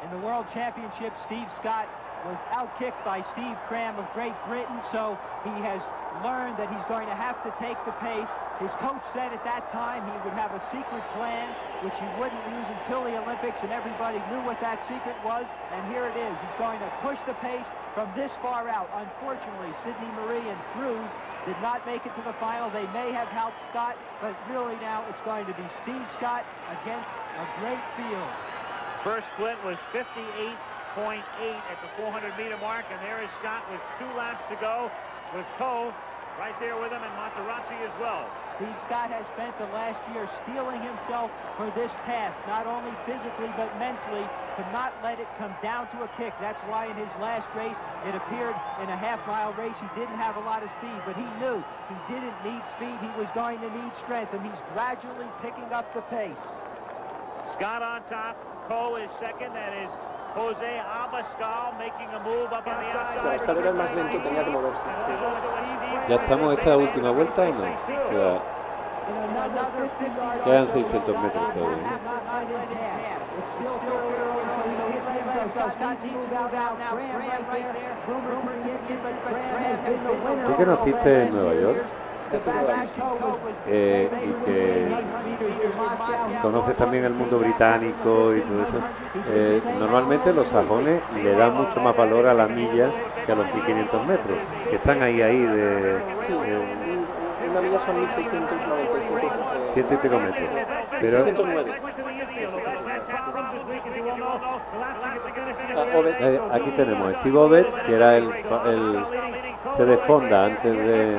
In the World Championship, Steve Scott was outkicked by Steve Cram of Great Britain, so he has learned that he's going to have to take the pace. His coach said at that time he would have a secret plan, which he wouldn't use until the Olympics, and everybody knew what that secret was, and here it is. He's going to push the pace from this far out. Unfortunately, Sidney Marie and Cruz did not make it to the final. They may have helped Scott, but really now it's going to be Steve Scott against a great field. First split was 58.8 at the 400-meter mark, and there is Scott with 2 laps to go, with Coe right there with him, and Materazzi as well. Steve Scott has spent the last year steeling himself for this task, not only physically but mentally, to not let it come down to a kick. That's why in his last race, it appeared in a half-mile race he didn't have a lot of speed, but he knew he didn't need speed, he was going to need strength, and he's gradually picking up the pace. Scott on top, Coe is second, that is Jose Abascal making a move up on the outside. Abascal era el más lento, tenía que moverse. Sí. ¿Ya estamos en esta última vuelta o no? Quedan 600 metros todavía. ¿Tú que naciste en Nueva York? Y que conoces también el mundo británico y todo eso, normalmente los sajones le dan mucho más valor a la milla que a los 1500 metros, que están ahí de... Sí, una milla son 1695. 100 y pico metros. Pero 609. aquí tenemos a Steve Ovett, que era se desfonda antes de...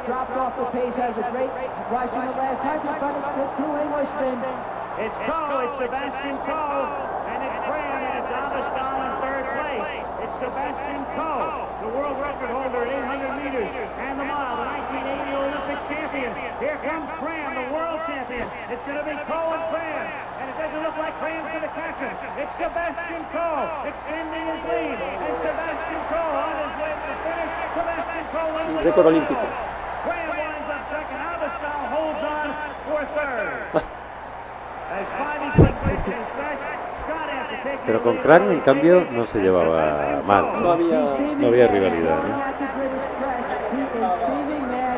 Dropped off the pace, has a great rush in the last 100, but it's 2 Englishmen. It's Coe, it's Sebastian Coe, and it's Graham, and it's Abascal in 3rd place. It's Sebastian Coe, the world record holder at 800 meters and the mile, the 1980 Olympic champion. Here comes Graham, the world champion. It's going to be Coe and Graham, and it doesn't look like Graham's going to catch him. It's Sebastian Coe extending his lead, and Sebastian Coe on his way to the finish. Sebastian Coe wins the récord olímpico. Graham winds up second. Abascal holds on for 3rd. As 5 seconds back, Scott has to take. Pero con Crank, en cambio, no se llevaba mal. No había rivalidad, ¿no?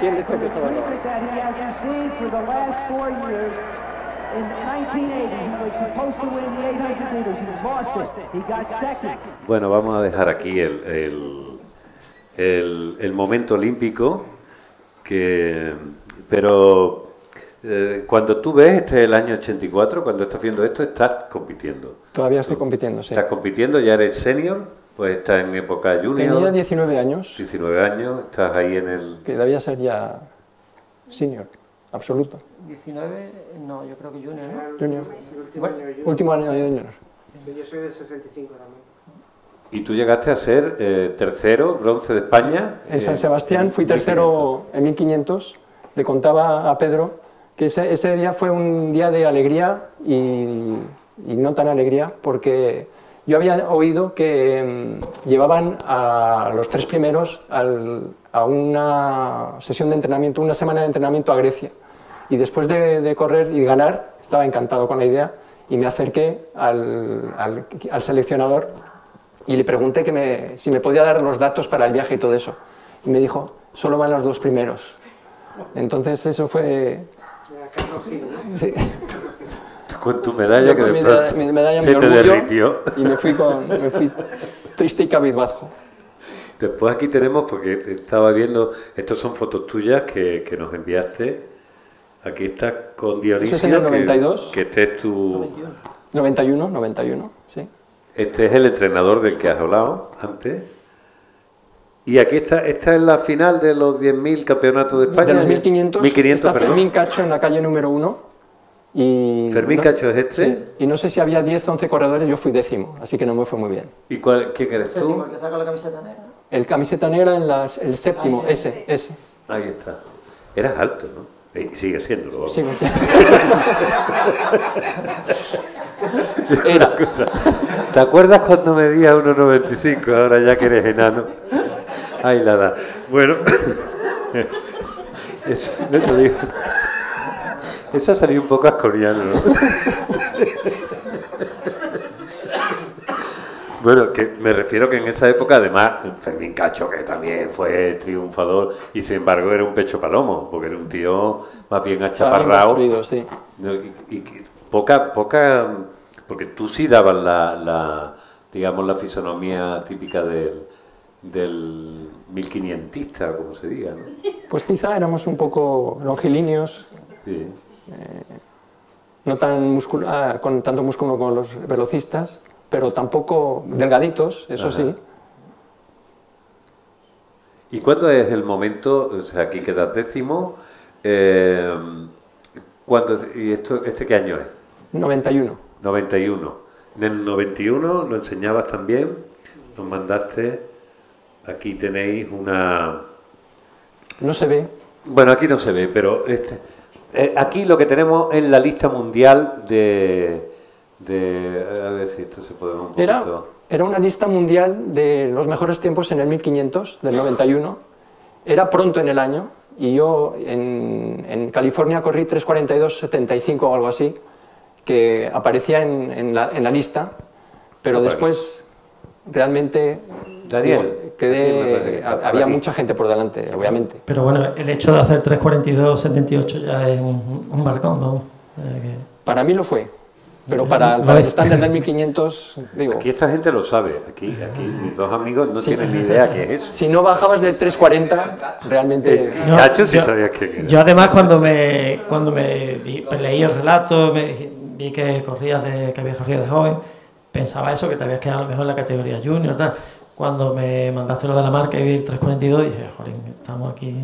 ¿Quién decía que estaba mal? Bueno, vamos a dejar aquí el momento olímpico, pero cuando tú ves, este es el año 84, cuando estás viendo esto, estás compitiendo. Todavía estoy compitiendo, sí. Estás compitiendo, ya eres senior, pues estás en época junior. Tenía 19 años. 19 años, estás ahí en el... Que debía ser ya senior, absoluto. 19, no, yo creo que junior, ¿no? Junior. Bueno, último año de junior. Yo soy del 65 también. Y tú llegaste a ser tercero, bronce de España. En San Sebastián fui tercero en 1500. Le contaba a Pedro que ese día fue un día de alegría y no tan alegría, porque yo había oído que llevaban a los 3 primeros a una sesión de entrenamiento, una semana de entrenamiento a Grecia. Y después de correr y ganar, estaba encantado con la idea, y me acerqué al seleccionador y le pregunté si me podía dar los datos para el viaje y todo eso. Y me dijo, solo van los 2 primeros. Entonces eso fue... Sí. Con tu medalla que después mi medalla, se te derritió. Y me fui triste y cabizbajo. Después aquí tenemos, porque estaba viendo, estos son fotos tuyas que nos enviaste. Aquí estás con Dionisio. Eso es en el 92. Que este es tu... 91, sí. Este es el entrenador del que has hablado antes. Y aquí esta es la final de los 10.000 campeonatos de España. De los 1.500, 1.500, está perdón. Fermín Cacho en la calle número 1. Y Fermín Cacho es este. Sí, y no sé si había 10 o 11 corredores, yo fui 10º, así que no me fue muy bien. ¿Y quién eres tú? El que saca la camiseta negra. El camiseta negra en el 7º, ese. Ahí está. Eras alto, ¿no? Y sigue siéndolo. Sí, Era. ¿Te acuerdas cuando medías 1,95? Ahora ya que eres enano. Ay, la edad. Bueno, eso, no te digo. Eso ha salido un poco asconiano, ¿no? Bueno, que me refiero que en esa época, además, Fermín Cacho, que también fue triunfador, y sin embargo era un pecho palomo, porque era un tío más bien achaparrado. Sí. Y poca, porque tú sí dabas digamos, la fisonomía típica del 1500ista, como se diga, ¿no? Pues quizá éramos un poco longilíneos. Sí. No tan con tanto músculo como los velocistas, pero tampoco delgaditos, eso Ajá. sí. ¿Y cuándo es el momento? O sea, aquí quedas 10º. ¿Y este qué año es? 91. 91. En el 91 lo enseñabas también, nos mandaste, aquí tenéis una... No se ve. Bueno, aquí no se ve, pero aquí lo que tenemos es la lista mundial a ver si esto se puede ver un poquito. Era una lista mundial de los mejores tiempos en el 1500, del 91. Era pronto en el año, y yo en California corrí 3:42.75 o algo así, que aparecía en la lista, pero después realmente Daniel, había mucha gente por delante, obviamente. Pero bueno, el hecho de hacer 3:42.78 ya es un marcón, ¿no? Para mí lo fue, pero para el estándar del 1500, digo... Aquí esta gente lo sabe, aquí mis dos amigos no tienen ni idea qué es eso. Si no bajabas del 3:40, realmente... Cacho, sí sabías qué era. Yo además cuando me leí el relato, vi que habías corrido de joven, pensaba eso, que te habías quedado a lo mejor en la categoría junior, tal. Cuando me mandaste lo de la marca y vi el 3:42, dije, joder, estamos aquí,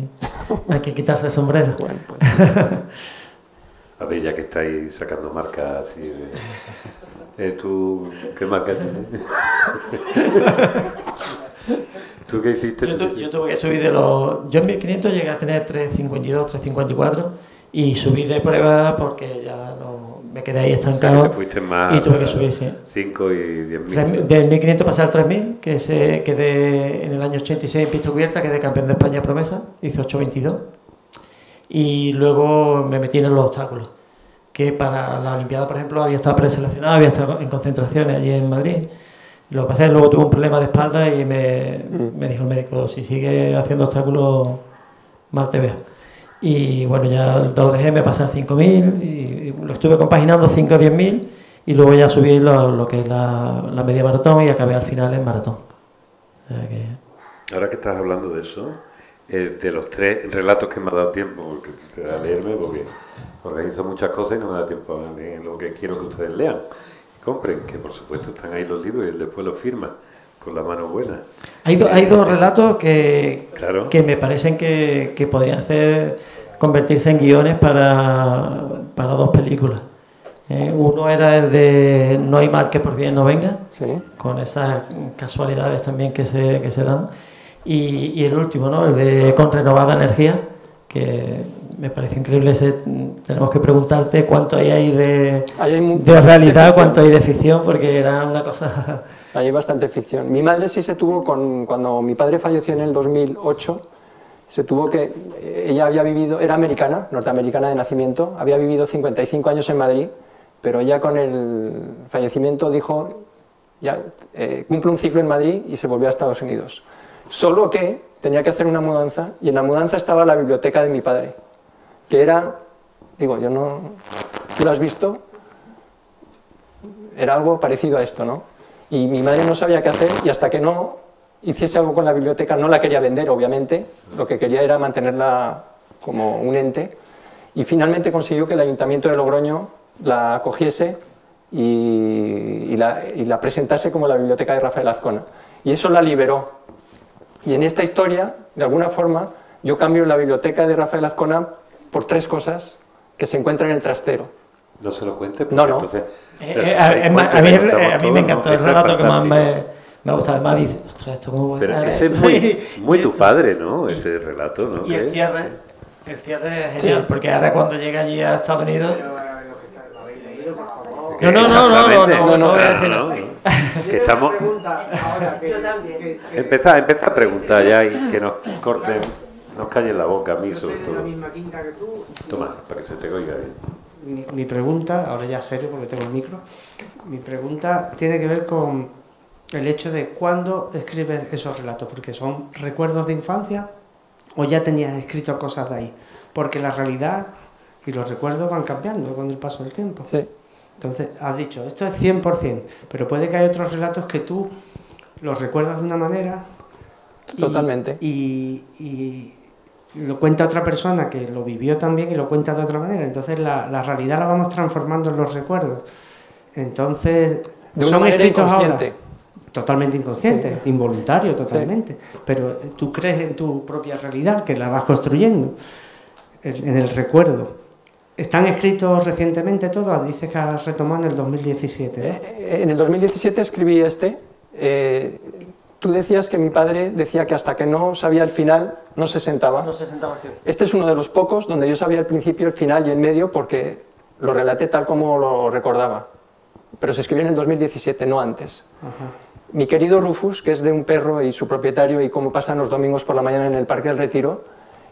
hay que quitarse el sombrero. Bueno, pues. A ver, ya que estáis sacando marcas así de... ¿Tú qué marca tienes? ¿Tú qué hiciste? Yo tuve que subir yo en 1500 llegué a tener 3:52, 3:54 y subí de prueba porque ya me quedé ahí estancado. O sea, que te fuiste más y tuve que subir, sí. 5 y 10.000. Del 1500 pasé al 3000, que quedé en el año 86 en pista cubierta, quedé campeón de España promesa, hice 8:22. Y luego me metí en los obstáculos, que para la Olimpiada, por ejemplo, había estado preseleccionado, había estado en concentraciones allí en Madrid. Lo que pasa es que luego tuve un problema de espalda y me dijo el médico, si sigue haciendo obstáculos, mal te veo. Y bueno, ya lo dejé, me pasé a 5.000 y lo estuve compaginando 5 o 10.000 y luego ya subí lo que es la media maratón y acabé al final en maratón. O sea que... Ahora que estás hablando de eso, de los 3 relatos que me ha dado tiempo, porque te da a leerme, porque organizo muchas cosas y no me da tiempo a leer lo que quiero que ustedes lean y compren, que por supuesto están ahí los libros y él después los firma con la mano buena. Hay dos relatos que me parecen que podrían convertirse en guiones para 2 películas. Uno era el de No hay mal que por bien no venga, Sí. con esas casualidades también que se dan. Y el último, ¿no? El de Con renovada energía, que me parece increíble. Tenemos que preguntarte cuánto hay ahí de realidad, cuánto hay de ficción, porque era una cosa... Hay bastante ficción. Mi madre sí se tuvo, cuando mi padre falleció en el 2008, ella había vivido, era americana, norteamericana de nacimiento, había vivido 55 años en Madrid, pero ya con el fallecimiento dijo, ya cumple un ciclo en Madrid y se volvió a Estados Unidos. Solo que tenía que hacer una mudanza y en la mudanza estaba la biblioteca de mi padre, que era, digo, yo no, ¿tú lo has visto? Era algo parecido a esto, ¿no? Y mi madre no sabía qué hacer y hasta que no hiciese algo con la biblioteca, no la quería vender, obviamente, lo que quería era mantenerla como un ente, y finalmente consiguió que el Ayuntamiento de Logroño la acogiese y la presentase como la biblioteca de Rafael Azcona. Y eso la liberó. Y en esta historia, de alguna forma, yo cambio la biblioteca de Rafael Azcona por 3 cosas que se encuentran en el trastero. No se lo cuente, porque no, no. Entonces... a mí me encantó el relato que más me gusta. Además, dice, ostras, esto cómo pero ese es muy tu padre, ¿no? Ese relato, ¿no? Y el cierre es genial, sí. Porque ahora cuando llega allí a Estados Unidos... ¿Lo habéis leído, por favor? No. Que estamos... Empezá a preguntar ya y que nos corten, nos callen la boca a mí, sobre todo. La misma quinta que tú. Toma, para que se te oiga bien. Mi pregunta, ahora ya serio porque tengo el micro, mi pregunta tiene que ver con el hecho de cuándo escribes esos relatos, porque son recuerdos de infancia o ya tenías escrito cosas de ahí, porque la realidad y los recuerdos van cambiando con el paso del tiempo. Sí. Entonces, has dicho, esto es 100%, pero puede que hay otros relatos que tú los recuerdas de una manera Totalmente. y lo cuenta otra persona que lo vivió también y lo cuenta de otra manera. Entonces la realidad la vamos transformando en los recuerdos. Entonces, de una manera inconsciente. Ahora, totalmente inconsciente, sí. Involuntario totalmente. Sí. Pero tú crees en tu propia realidad, que la vas construyendo en el recuerdo. ¿Están escritos recientemente todos? Dices que has retomado en el 2017. ¿no? En el 2017 escribí Tú decías que mi padre decía que hasta que no sabía el final no se sentaba. No se sentaba. Este es uno de los pocos donde yo sabía el principio, el final y el medio porque lo relaté tal como lo recordaba. Pero se escribió en el 2017, no antes. Ajá. Mi querido Rufus, que es de un perro y su propietario y cómo pasan los domingos por la mañana en el Parque del Retiro,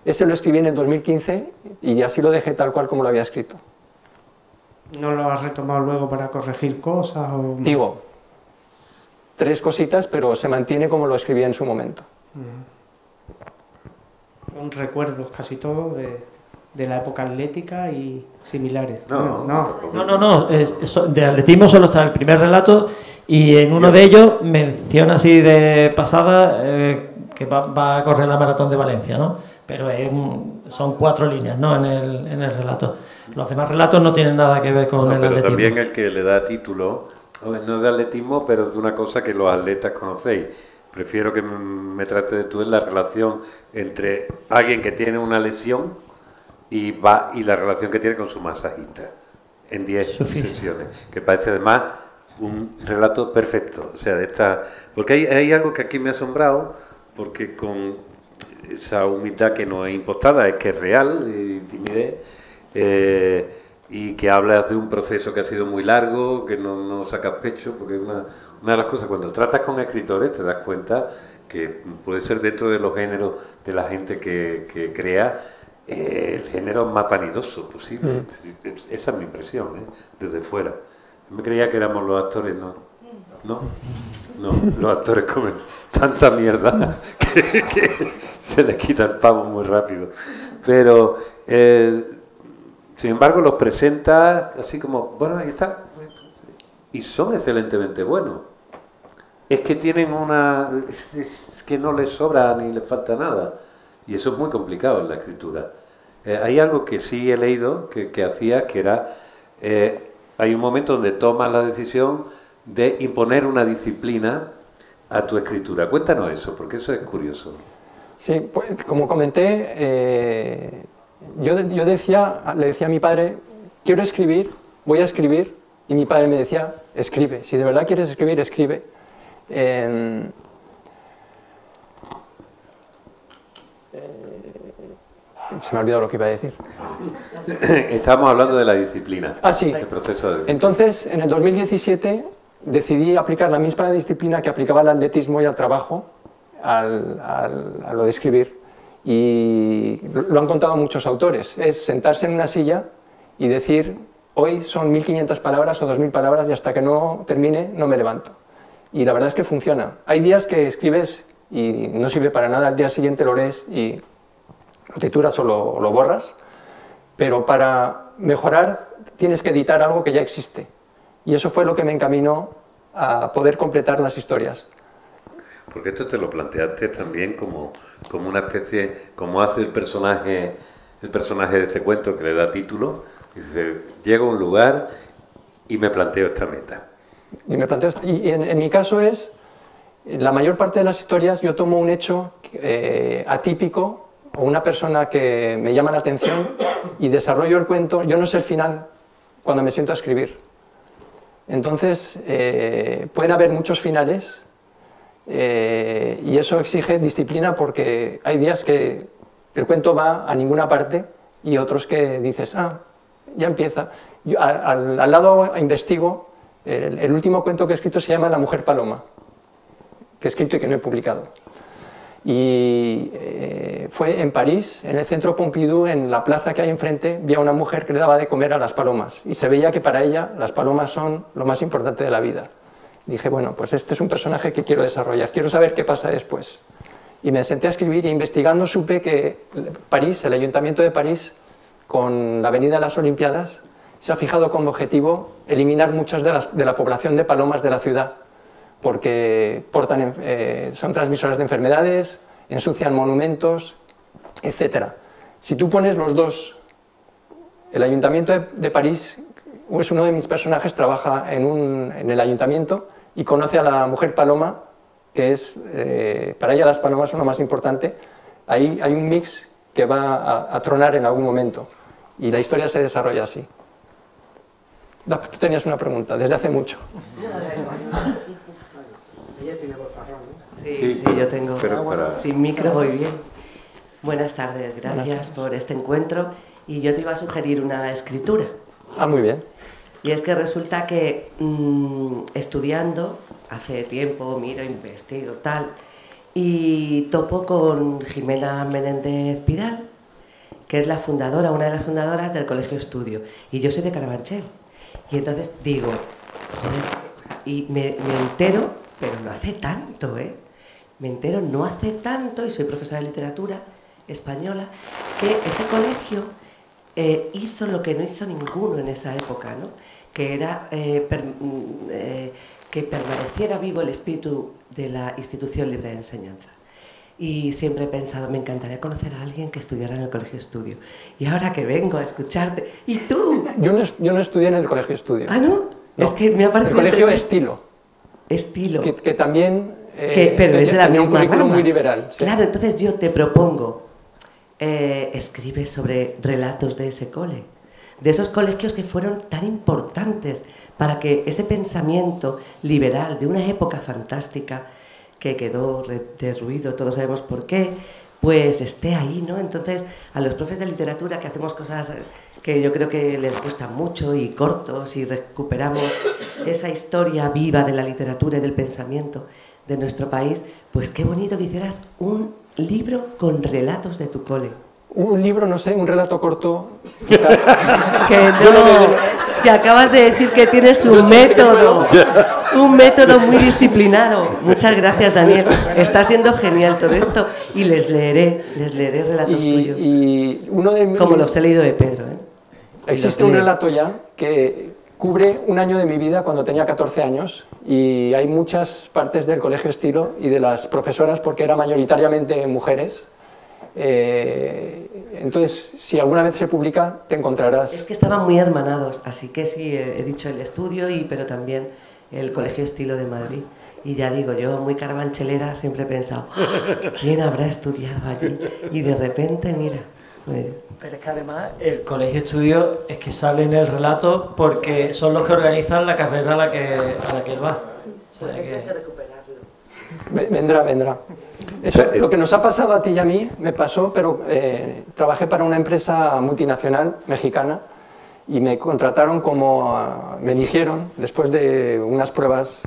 ese lo escribí en el 2015 y así lo dejé tal cual como lo había escrito. ¿No lo has retomado luego para corregir cosas? O... Digo, 3 cositas, pero se mantiene como lo escribí en su momento. Son recuerdos casi todos de la época atlética y similares. No. De atletismo solo está el primer relato y en uno de ellos menciona así de pasada que va a correr la maratón de Valencia, ¿no? Pero son 4 líneas, ¿no? en el relato. Los demás relatos no tienen nada que ver con el atletismo. Pero también el que le da título... No es de atletismo, pero es una cosa que los atletas conocéis. Prefiero que me trate de tú en la relación entre alguien que tiene una lesión y la relación que tiene con su masajista en 10 sesiones, que parece además un relato perfecto. O sea, porque hay algo que aquí me ha asombrado, porque con esa humildad que no es impostada, es que es real, y timidez, y que hablas de un proceso que ha sido muy largo, que no sacas pecho, porque es una de las cosas, cuando tratas con escritores te das cuenta que puede ser dentro de los géneros de la gente que crea el género más vanidoso posible. Esa es mi impresión, desde fuera. Yo me creía que éramos los actores, ¿no? No, los actores comen tanta mierda que se les quita el pavo muy rápido. Pero... sin embargo, los presenta así como, bueno, ahí está, y son excelentemente buenos. Es que tienen es que no les sobra ni les falta nada, y eso es muy complicado en la escritura. Hay algo que sí he leído que hacía, que era, hay un momento donde tomas la decisión de imponer una disciplina a tu escritura. Cuéntanos eso, porque eso es curioso. Sí, pues, como comenté... Yo le decía a mi padre, quiero escribir, voy a escribir, y mi padre me decía, escribe, si de verdad quieres escribir, escribe. Se me ha olvidado lo que iba a decir. Estábamos hablando de la disciplina. Ah, sí. El proceso de disciplina. Entonces, en el 2017, decidí aplicar la misma disciplina que aplicaba al atletismo y al trabajo, a lo de escribir. Y lo han contado muchos autores, es sentarse en una silla y decir hoy son 1500 palabras o 2000 palabras y hasta que no termine no me levanto. Y la verdad es que funciona. Hay días que escribes y no sirve para nada, al día siguiente lo lees y lo trituras o lo borras, pero para mejorar tienes que editar algo que ya existe. Y eso fue lo que me encaminó a poder completar las historias. Porque esto te lo planteaste también como una especie, como hace el personaje de este cuento que le da título, dice, llego a un lugar y me planteo esta meta. Y en mi caso es, la mayor parte de las historias yo tomo un hecho atípico o una persona que me llama la atención y desarrollo el cuento. Yo no sé el final cuando me siento a escribir. Entonces, pueden haber muchos finales y eso exige disciplina porque hay días que el cuento va a ninguna parte y otros que dices, ah, ya empieza. Yo, al lado investigo, el último cuento que he escrito se llama La mujer paloma, que he escrito y que no he publicado. Y fue en París, en el centro Pompidou, en la plaza que hay enfrente, vi a una mujer que le daba de comer a las palomas y se veía que para ella las palomas son lo más importante de la vida. Dije, bueno, pues este es un personaje que quiero desarrollar, quiero saber qué pasa después. Y me senté a escribir y investigando supe que París, el Ayuntamiento de París, con la Avenida de las Olimpiadas, se ha fijado como objetivo eliminar muchas de la población de palomas de la ciudad, porque son transmisoras de enfermedades, ensucian monumentos, etc. Si tú pones los dos, el Ayuntamiento de París, es uno de mis personajes, trabaja en el Ayuntamiento y conoce a la mujer paloma, que es, para ella las palomas son lo más importante. Ahí hay un mix que va a tronar en algún momento y la historia se desarrolla así. Tú tenías una pregunta, desde hace mucho. Ella tiene bozarrón, ¿no? Sí, yo tengo. Sin micro voy bien. Buenas tardes, gracias por este encuentro. Y yo te iba a sugerir una escritura. Ah, muy bien. Y es que resulta que estudiando, hace tiempo, miro, investigo, tal, y topo con Jimena Menéndez Pidal, que es la fundadora, una de las fundadoras del Colegio Estudio. Y yo soy de Carabanchel. Y entonces digo, joder, y me entero, pero no hace tanto, ¿eh? Me entero no hace tanto, y soy profesora de literatura española, que ese colegio hizo lo que no hizo ninguno en esa época, ¿no? Que era que permaneciera vivo el espíritu de la institución libre de enseñanza. Y siempre he pensado, me encantaría conocer a alguien que estudiara en el Colegio Estudio. Y ahora que vengo a escucharte, ¿y tú? Yo no estudié en el Colegio Estudio. ¿Ah, no? No. Es que me ha parecido... El Colegio Estilo. Estilo. Que también pero es de la tenía misma un currículum rama. muy liberal. Sí. Claro, entonces yo te propongo, escribe sobre relatos de ese cole, de esos colegios que fueron tan importantes para que ese pensamiento liberal de una época fantástica que quedó derruido, todos sabemos por qué, pues esté ahí, ¿no? Entonces, a los profes de literatura que hacemos cosas que yo creo que les gustan mucho y cortos y recuperamos esa historia viva de la literatura y del pensamiento de nuestro país, pues qué bonito que hicieras un libro con relatos de tu cole. Un libro, no sé, un relato corto, quizás. Que no, que acabas de decir que tienes un método muy disciplinado. Muchas gracias, Daniel. Está siendo genial todo esto y les leeré relatos tuyos. Y uno de como los he leído de Pedro, ¿eh? Existe un relato ya que cubre un año de mi vida cuando tenía 14 años y hay muchas partes del Colegio Estilo y de las profesoras, porque era mayoritariamente mujeres. Entonces, si alguna vez se publica, te encontrarás. Es que estaban muy hermanados, así que sí, he dicho el estudio, pero también el Colegio Estilo de Madrid. Y ya digo, yo muy carabanchelera siempre he pensado, ¿quién habrá estudiado allí? Y de repente, mira... Pues... Pero es que además el Colegio Estudio es que sale en el relato porque son los que organizan la carrera a la que él va. Pues eso hay que recuperarlo. Vendrá. Eso, lo que nos ha pasado a ti y a mí me pasó, pero trabajé para una empresa multinacional mexicana y me contrataron me eligieron después de unas pruebas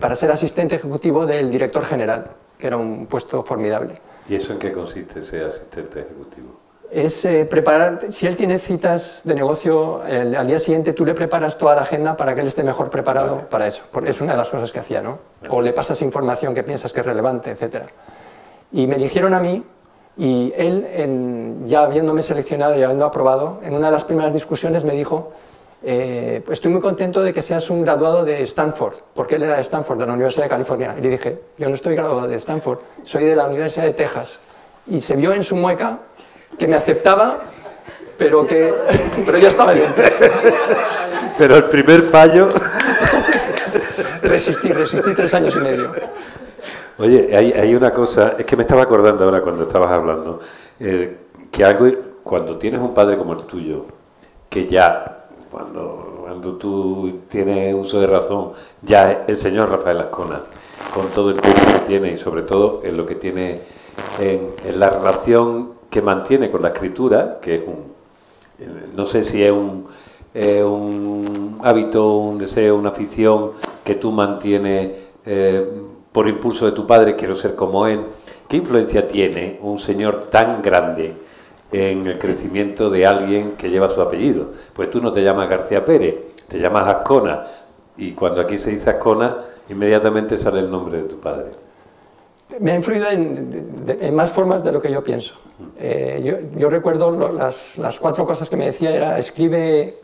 para ser asistente ejecutivo del director general, que era un puesto formidable. ¿Y eso en qué consiste, ser asistente ejecutivo? es preparar, si él tiene citas de negocio al día siguiente, tú le preparas toda la agenda para que él esté mejor preparado para eso. Es una de las cosas que hacía, ¿no? O le pasas información que piensas que es relevante, etc. Y me eligieron a mí, y él, ya habiéndome seleccionado y habiendo aprobado, en una de las primeras discusiones me dijo, pues estoy muy contento de que seas un graduado de Stanford, porque él era de Stanford, de la Universidad de California. Y le dije, yo no estoy graduado de Stanford, soy de la Universidad de Texas. Y se vio en su mueca que me aceptaba, pero ya estaba dentro. Pero el primer fallo... Resistí 3 años y medio. Oye, hay una cosa, es que me estaba acordando ahora cuando estabas hablando, que algo, cuando tienes un padre como el tuyo, que ya, cuando tú tienes uso de razón, ya el señor Rafael Azcona, con todo el tiempo que tiene y sobre todo en lo que tiene en la relación que mantiene con la escritura, que es no sé si es un hábito, un deseo, una afición que tú mantienes por impulso de tu padre, quiero ser como él. ¿Qué influencia tiene un señor tan grande en el crecimiento de alguien que lleva su apellido? Pues tú no te llamas García Pérez, te llamas Azcona, y cuando aquí se dice Azcona, inmediatamente sale el nombre de tu padre. Me ha influido en más formas de lo que yo pienso. Yo recuerdo las 4 cosas que me decía, era escribe,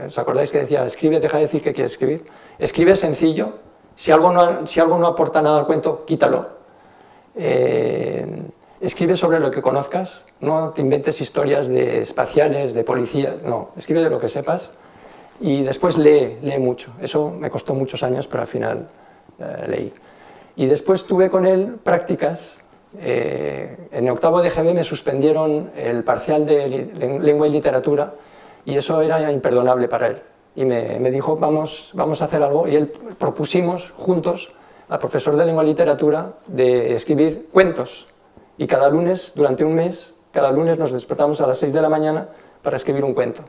¿os acordáis que decía escribe, deja de decir que quieres escribir? Escribe sencillo, si algo no aporta nada al cuento, quítalo. Escribe sobre lo que conozcas, no te inventes historias de espaciales, de policía, no, escribe de lo que sepas y después lee mucho. Eso me costó muchos años, pero al final leí. Y después tuve con él prácticas. En octavo de GB me suspendieron el parcial de lengua y literatura y eso era imperdonable para él. Y me dijo, vamos a hacer algo. Y él propusimos juntos al profesor de lengua y literatura de escribir cuentos. Y cada lunes, durante un mes, cada lunes nos despertamos a las 6 de la mañana para escribir un cuento.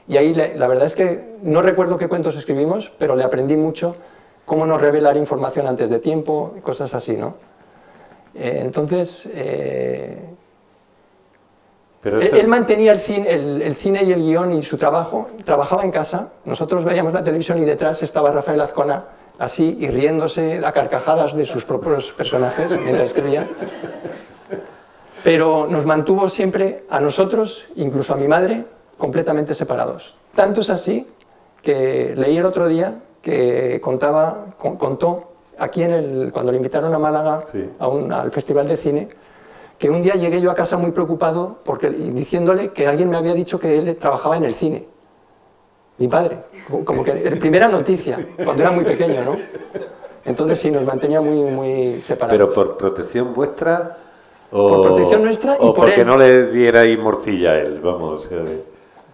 Y ahí la verdad es que no recuerdo qué cuentos escribimos, pero le aprendí mucho cómo no revelar información antes de tiempo, cosas así, ¿no? Entonces, él mantenía el cine y el guión y su trabajo, trabajaba en casa, nosotros veíamos la televisión y detrás estaba Rafael Azcona, así, y riéndose a carcajadas de sus propios personajes mientras escribía. Pero nos mantuvo siempre, a nosotros, incluso a mi madre, completamente separados. Tanto es así que leí el otro día que contó aquí cuando le invitaron a Málaga, sí, al Festival de Cine, que un día llegué yo a casa muy preocupado diciéndole que alguien me había dicho que él trabajaba en el cine. Mi padre, como que primera noticia, cuando era muy pequeño, ¿no? Entonces sí, nos mantenía muy separados. ¿Pero por protección vuestra? Por protección nuestra y por porque él. No le dierais morcilla a él, vamos.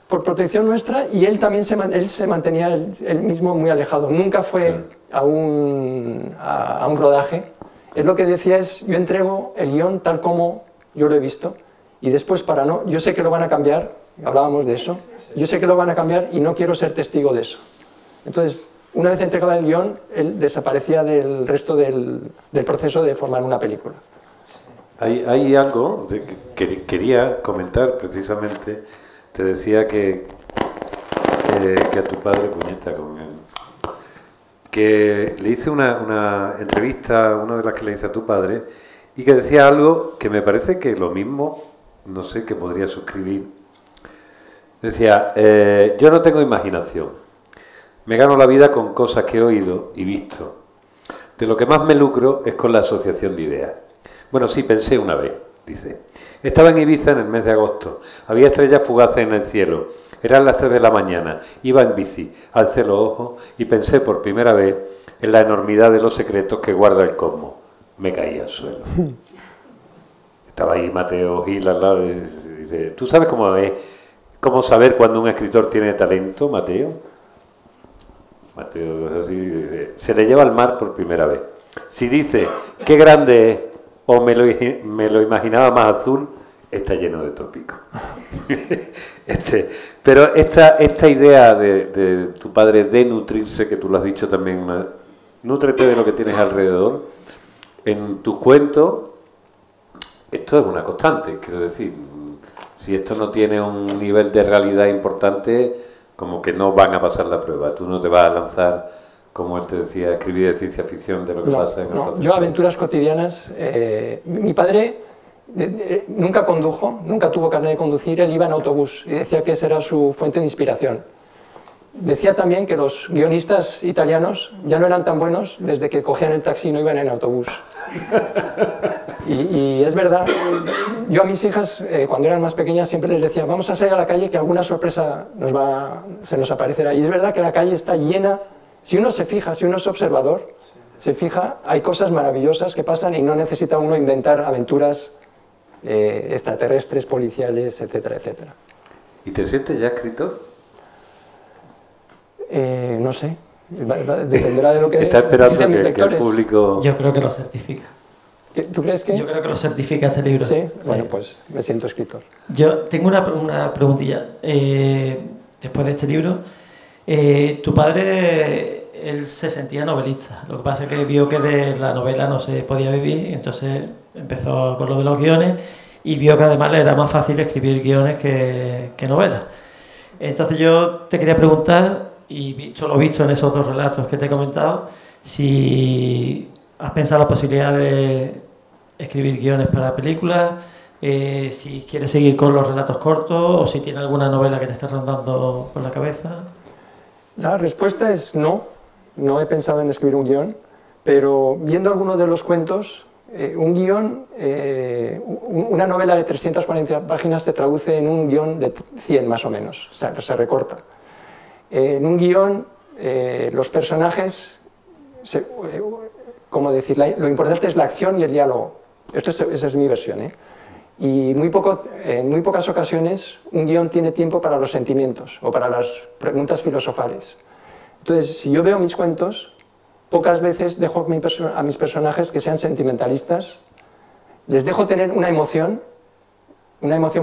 Por protección nuestra, y él también se mantenía él mismo muy alejado. Nunca fue a un rodaje. Él lo que decía es, yo entrego el guión tal como yo lo he visto, y después yo sé que lo van a cambiar, hablábamos de eso, yo sé que lo van a cambiar y no quiero ser testigo de eso. Entonces, una vez entregaba el guión, él desaparecía del resto del proceso de formar una película. Hay algo que quería comentar precisamente. Te decía que a tu padre, puñeta con él, que le hice una entrevista, una de las que le hice a tu padre, y que decía algo que me parece que lo mismo, no sé, que podría suscribir. Decía, yo no tengo imaginación, me gano la vida con cosas que he oído y visto. De lo que más me lucro es con la asociación de ideas. Bueno, sí, pensé una vez, dice. Estaba en Ibiza en el mes de agosto. Había estrellas fugaces en el cielo. Eran las 3 de la mañana. Iba en bici, alcé los ojos y pensé por primera vez en la enormidad de los secretos que guarda el cosmos. Me caí al suelo. Estaba ahí Mateo Gil al lado y dice, ¿tú sabes cómo saber cuando un escritor tiene talento, Mateo? Mateo así dice, se le lleva al mar por primera vez. Si dice, qué grande es, o me lo imaginaba más azul, está lleno de tópicos. Pero esta idea de tu padre de nutrirse, que tú lo has dicho también, nútrete de lo que tienes alrededor, en tus cuentos esto es una constante, quiero decir. Si esto no tiene un nivel de realidad importante, como que no van a pasar la prueba. Tú no te vas a lanzar, como él te decía, a escribir de ciencia ficción de lo que pasa en el paciente. Yo aventuras cotidianas. Mi padre nunca condujo, nunca tuvo carnet de conducir, él iba en autobús y decía que esa era su fuente de inspiración. Decía también que los guionistas italianos ya no eran tan buenos desde que cogían el taxi y no iban en autobús. Y es verdad, yo a mis hijas, cuando eran más pequeñas, siempre les decía, vamos a salir a la calle que alguna sorpresa se nos aparecerá. Y es verdad que la calle está llena, si uno se fija, si uno es observador, se fija, hay cosas maravillosas que pasan y no necesita uno inventar aventuras extraterrestres, policiales, etcétera, etcétera. ¿Y te sientes ya escritor? No sé, dependerá de lo que está esperando dicen mis que el público... Yo creo que lo certifica. ¿Tú crees que? Yo creo que lo certifica este libro. Sí, bueno, pues me siento escritor. Yo tengo una preguntilla. Después de este libro, tu padre, él se sentía novelista. Lo que pasa es que vio que de la novela no se podía vivir, entonces empezó con lo de los guiones y vio que además le era más fácil escribir guiones que novelas. Entonces yo te quería preguntar, y visto lo visto en esos dos relatos que te he comentado, si has pensado la posibilidad de escribir guiones para películas, si quieres seguir con los relatos cortos o si tienes alguna novela que te esté rondando por la cabeza. La respuesta es no, no he pensado en escribir un guión, pero viendo algunos de los cuentos, un guión, una novela de 340 páginas se traduce en un guión de 100 más o menos, o sea, que se recorta. En un guión, los personajes, ¿cómo decir? Lo importante es la acción y el diálogo. Esa es mi versión, ¿eh? Y en muy pocas ocasiones un guión tiene tiempo para los sentimientos o para las preguntas filosofales. Entonces, si yo veo mis cuentos, pocas veces dejo a mis personajes que sean sentimentalistas, les dejo tener una emoción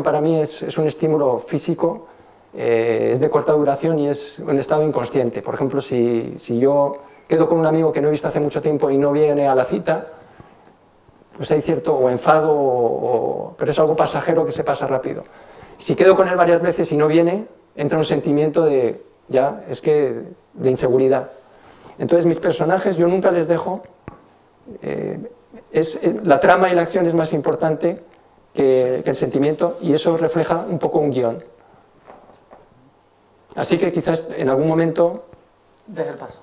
para mí es un estímulo físico, es de corta duración y es un estado inconsciente. Por ejemplo, si yo quedo con un amigo que no he visto hace mucho tiempo y no viene a la cita, pues hay cierto enfado, pero es algo pasajero que se pasa rápido. Si quedo con él varias veces y no viene, entra un sentimiento de inseguridad. Entonces mis personajes yo nunca les dejo, la trama y la acción es más importante que el sentimiento y eso refleja un poco un guión. Así que quizás en algún momento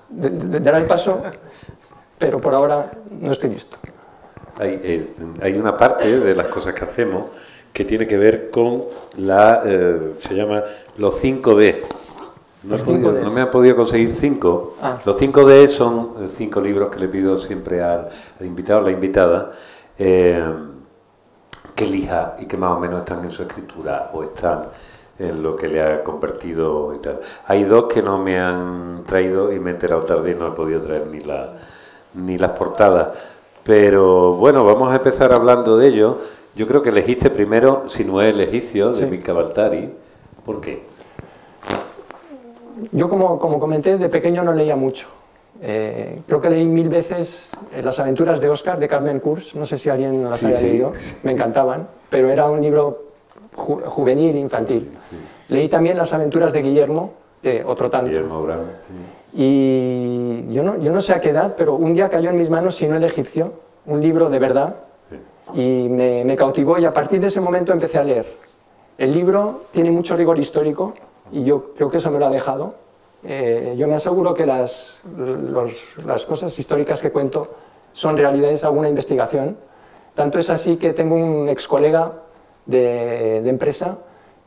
dará el paso, pero por ahora no estoy listo. Hay una parte de las cosas que hacemos que tiene que ver con se llama los 5D. No me han podido conseguir 5. Los 5D son 5 libros que le pido siempre al invitado o la invitada que elija y que más o menos están en su escritura o están en lo que le ha convertido y tal. Hay 2 que no me han traído y me he enterado tarde y no he podido traer ni las portadas. Pero bueno, vamos a empezar hablando de ello. Yo creo que elegiste primero Sinué el egipcio, de Milka Bartari. ¿Por qué? Yo, como comenté, de pequeño no leía mucho. Creo que leí 1000 veces Las aventuras de Oscar, de Carmen Kurz. No sé si alguien las haya leído. Me encantaban, pero era un libro juvenil, infantil. Leí también Las aventuras de Guillermo, de otro tanto. Guillermo Brown. Y yo no sé a qué edad, pero un día cayó en mis manos Sinué el egipcio, un libro de verdad, y me cautivó y a partir de ese momento empecé a leer. El libro tiene mucho rigor histórico y yo creo que eso me lo ha dejado. Yo me aseguro que las cosas históricas que cuento son realidades, alguna investigación. Tanto es así que tengo un ex colega de empresa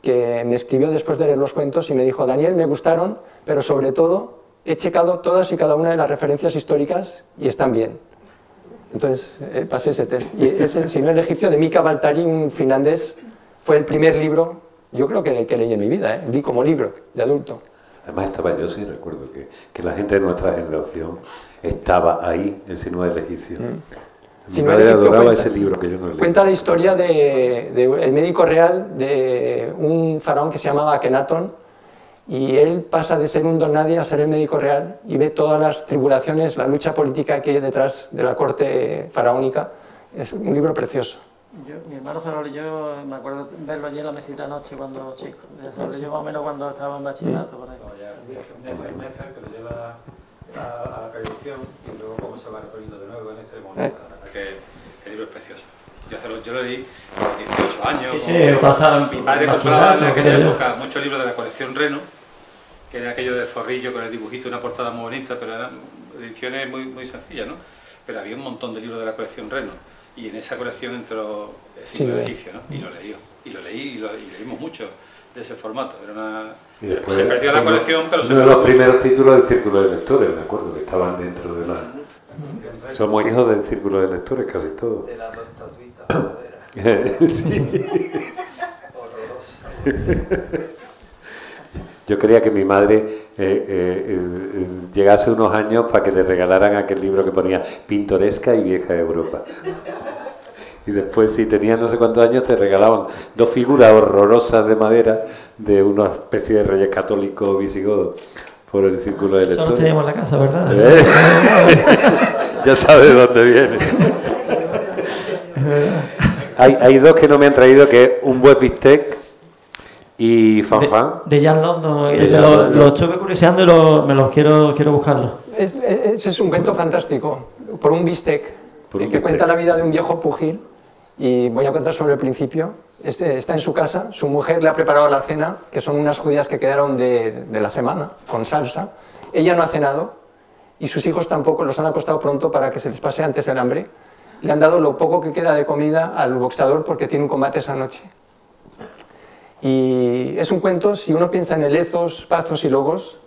que me escribió después de leer los cuentos y me dijo: Daniel, me gustaron, pero sobre todo he checado todas y cada una de las referencias históricas y están bien. Entonces pasé ese test. Y es el Sinué el egipcio de Milka Bartari, un finlandés. Fue el primer libro, yo creo que leí en mi vida, leí como libro de adulto. Además estaba, yo sí recuerdo que la gente de nuestra generación estaba ahí, el Sinué el egipcio. Mi madre adoraba ese libro que yo no leí. Cuenta la historia del médico real de un faraón que se llamaba Akenatón, y él pasa de ser un don nadie a ser el médico real y ve todas las tribulaciones, la lucha política que hay detrás de la corte faraónica. Es un libro precioso, Mi hermano se lo leyó, me acuerdo verlo allí en la mesita anoche cuando chico. Se lo leyó más o menos cuando estaba en bachillerato. Por ahí. Que lo lleva a la televisión y luego cómo se va reponiendo de nuevo en este momento. Que el libro es precioso. Yo lo leí a 18 años. Sí, sí, mi padre compraba en aquella época muchos libros de la colección Reno, que era aquello de zorrillo con el dibujito y una portada muy bonita, pero eran ediciones muy sencillas, ¿no? Pero había un montón de libros de la colección Reno, y en esa colección entró el siglo de Egipcio, ¿no? Y lo leí y leímos mucho de ese formato. Era una... Se perdió la colección, pero uno de los primeros títulos del Círculo de Lectores, me acuerdo, que estaban dentro de la... Somos hijos del Círculo de Lectores, casi todos. De las dos estatuitas, Sí. Yo quería que mi madre llegase unos años para que le regalaran aquel libro que ponía Pintoresca y Vieja Europa. Y después, si tenías no sé cuántos años, te regalaban 2 figuras horrorosas de madera de una especie de reyes católicos visigodos por el Círculo de Lectores. Eso lo teníamos en la casa, ¿verdad? Ya sabes de dónde viene. Hay 2 que no me han traído, que es un buen bistec y Fanfan. De Jan London. Lo estuve curioseando y me los quiero buscarlo. Ese es un cuento fantástico, por un bistec, que cuenta la vida de un viejo púgil, y voy a contar sobre el principio. Está en su casa, su mujer le ha preparado la cena, que son unas judías que quedaron de la semana, con salsa. Ella no ha cenado, y sus hijos tampoco, los han acostado pronto para que se les pase antes el hambre. Le han dado lo poco que queda de comida al boxeador porque tiene un combate esa noche. Y es un cuento, si uno piensa en el ethos, pathos y logos,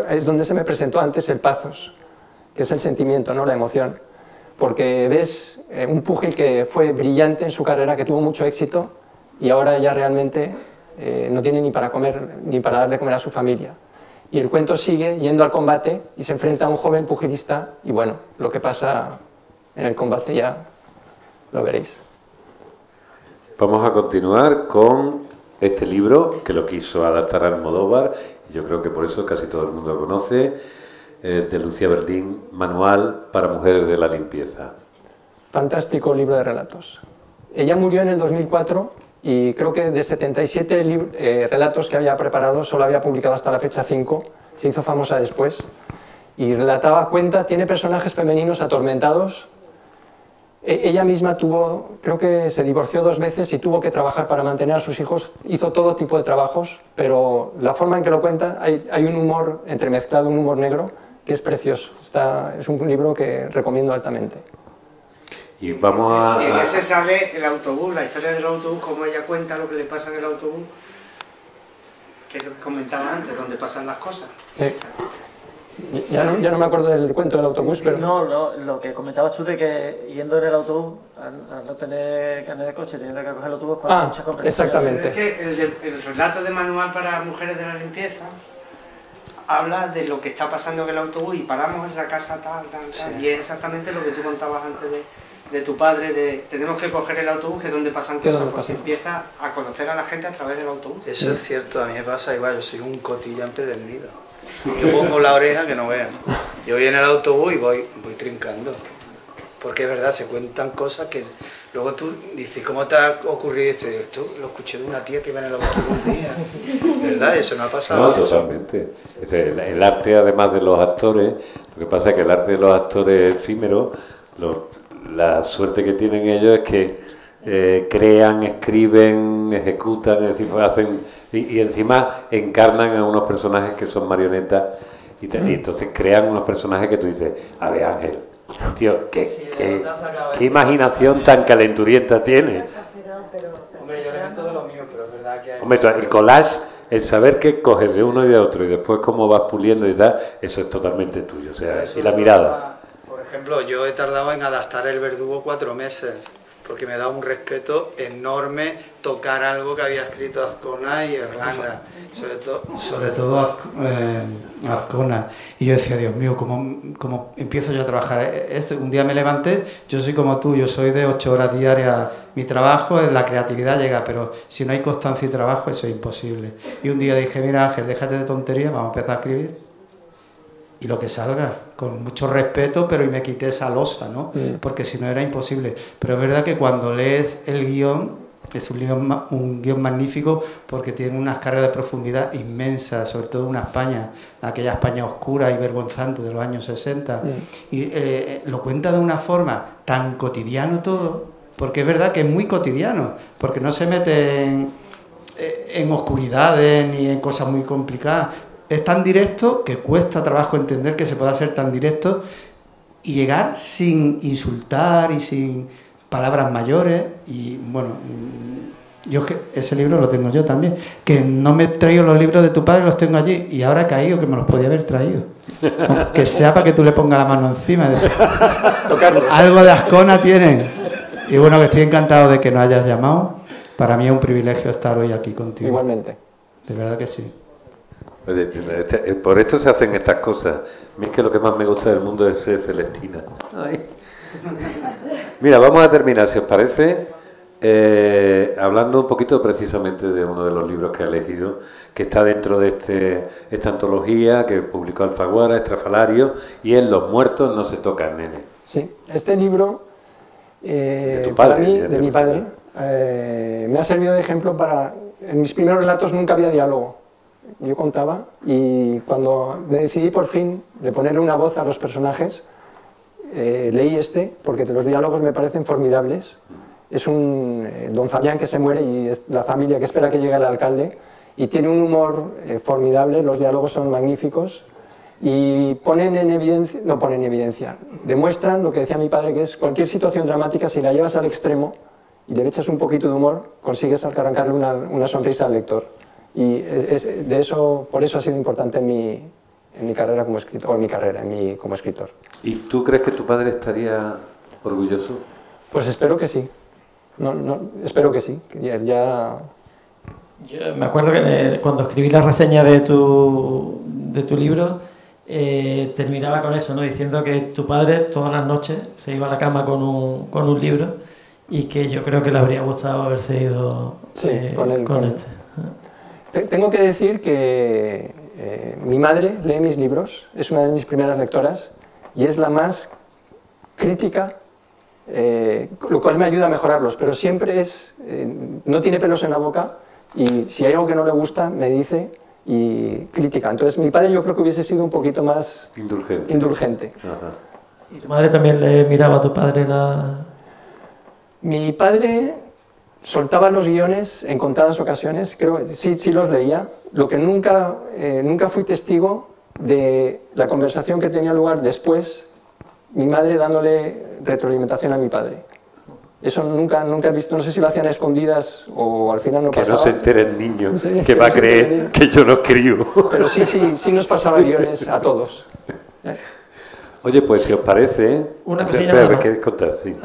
es donde se me presentó antes el pathos, que es el sentimiento, ¿no? La emoción. Porque ves un púgil que fue brillante en su carrera, que tuvo mucho éxito, y ahora ya realmente no tiene ni para comer, ni para dar de comer a su familia. Y el cuento sigue yendo al combate y se enfrenta a un joven pugilista, y bueno, lo que pasa en el combate ya lo veréis. Vamos a continuar con este libro, que lo quiso adaptar a Almodóvar, y yo creo que por eso casi todo el mundo lo conoce, de Lucía Berlín, Manual para mujeres de la limpieza. Fantástico libro de relatos. Ella murió en el 2004 y creo que de 77 relatos que había preparado, solo había publicado hasta la fecha 5, se hizo famosa después, y tiene personajes femeninos atormentados. Ella misma creo que se divorció 2 veces y tuvo que trabajar para mantener a sus hijos, hizo todo tipo de trabajos, pero la forma en que lo cuenta, hay un humor entremezclado, un humor negro, que es precioso. Es un libro que recomiendo altamente. Y vamos a... Y en ese sale el autobús, la historia del autobús, como ella cuenta lo que le pasa en el autobús, que es lo que comentaba antes, donde pasan las cosas. Sí. Ya no me acuerdo del cuento del autobús, pero... No, lo que comentabas tú de que yendo en el autobús, al no tener carnet de coche, teniendo que coger el autobús con muchas conversaciones. Exactamente. Es que el relato de Manual para mujeres de la limpieza habla de lo que está pasando en el autobús y paramos en la casa tal, sí. Y es exactamente lo que tú contabas antes de tu padre, de tenemos que coger el autobús, que es donde pasan cosas, pues empieza a conocer a la gente a través del autobús. Eso es cierto, a mí me pasa igual, yo soy un cotilla empedernido. Yo pongo la oreja que no vean. Yo voy en el autobús y voy trincando. Porque es verdad, se cuentan cosas que luego tú dices, ¿cómo te ha ocurrido esto? Y digo, esto lo escuché de una tía que iba en el autobús un día. ¿Verdad? Eso no ha pasado. No, totalmente. El arte, además de los actores, lo que pasa es que el arte de los actores efímeros, la suerte que tienen ellos es que crean, escriben, ejecutan, es decir, hacen y encima encarnan a unos personajes que son marionetas y entonces crean unos personajes que tú dices, a ver, Ángel, tío, qué imaginación tan calenturienta tiene. Hombre, yo le meto de lo mío, pero es verdad que hay... Hombre, el collage, el saber que coges de uno y de otro y después cómo vas puliendo y tal, eso es totalmente tuyo, o sea, y la mirada. Por ejemplo, yo he tardado en adaptar El Verdugo 4 meses. Porque me da un respeto enorme tocar algo que había escrito Azcona y Erlanga, sobre todo Azcona. Y yo decía, Dios mío, ¿cómo empiezo yo a trabajar esto? Un día me levanté, yo soy como tú, yo soy de 8 horas diarias, mi trabajo, la creatividad llega, pero si no hay constancia y trabajo, eso es imposible. Y un día dije, mira Ángel, déjate de tonterías, vamos a empezar a escribir. y lo que salga, con mucho respeto, pero y me quité esa losa, ¿no? Porque si no era imposible. Pero es verdad que cuando lees el guión, es un guión magnífico porque tiene unas cargas de profundidad inmensas, sobre todo una España, aquella España oscura y vergonzante de los años 60. Y lo cuenta de una forma tan cotidiano todo, porque es verdad que es muy cotidiano, porque no se mete en oscuridades ni en cosas muy complicadas. Es tan directo que cuesta trabajo entender que se pueda ser tan directo y llegar sin insultar y sin palabras mayores. Y bueno, yo que ese libro lo tengo yo también, que no me he traído los libros de tu padre, los tengo allí y ahora he caído que me los podía haber traído, que sea para que tú le pongas la mano encima de... algo de Azcona tienen. Y bueno, que estoy encantado de que nos hayas llamado. Para mí es un privilegio estar hoy aquí contigo. Igualmente. De verdad que sí. Oye, por esto se hacen estas cosas. A mí es que lo que más me gusta del mundo es ser Celestina. Ay. Mira, vamos a terminar, si os parece, hablando un poquito precisamente de uno de los libros que he elegido, que está dentro de esta antología que publicó Alfaguara, Estrafalario, y es Los muertos no se tocan, nene. Sí, este libro, de tu para padre, mí, de mi padre, me ha servido de ejemplo para... En mis primeros relatos nunca había diálogo. Yo contaba y cuando me decidí por fin de ponerle una voz a los personajes, leí este porque los diálogos me parecen formidables. Es un don Fabián que se muere y es la familia que espera que llegue el alcalde y tiene un humor formidable, los diálogos son magníficos y ponen en evidencia, no ponen en evidencia, demuestran lo que decía mi padre, que es cualquier situación dramática, si la llevas al extremo y le echas un poquito de humor, consigues arrancarle una sonrisa al lector. Y por eso ha sido importante en mi carrera como escritor, como escritor. ¿Y tú crees que tu padre estaría orgulloso? Pues espero que sí. Espero que sí. Yo me acuerdo que cuando escribí la reseña de tu libro, terminaba con eso, ¿no? Diciendo que tu padre todas las noches se iba a la cama con un libro y que yo creo que le habría gustado haberse ido con este. Tengo que decir que mi madre lee mis libros, es una de mis primeras lectoras y es la más crítica, lo cual me ayuda a mejorarlos, pero siempre no tiene pelos en la boca y si hay algo que no le gusta me dice y crítica. Entonces mi padre yo creo que hubiese sido un poquito más indulgente. Ajá. ¿Y tu madre también le miraba a tu padre Mi padre soltaba los guiones en contadas ocasiones, creo que sí los leía, lo que nunca fui testigo de la conversación que tenía lugar después, mi madre dándole retroalimentación a mi padre. Eso nunca he visto, no sé si lo hacían a escondidas o al final no pasaba. Que no se entere el niño, sí, que va a creer que yo no escribo. Pero sí nos pasaba guiones a todos. Oye, pues si os parece... Una cosilla ¿me quieres contar? Sí.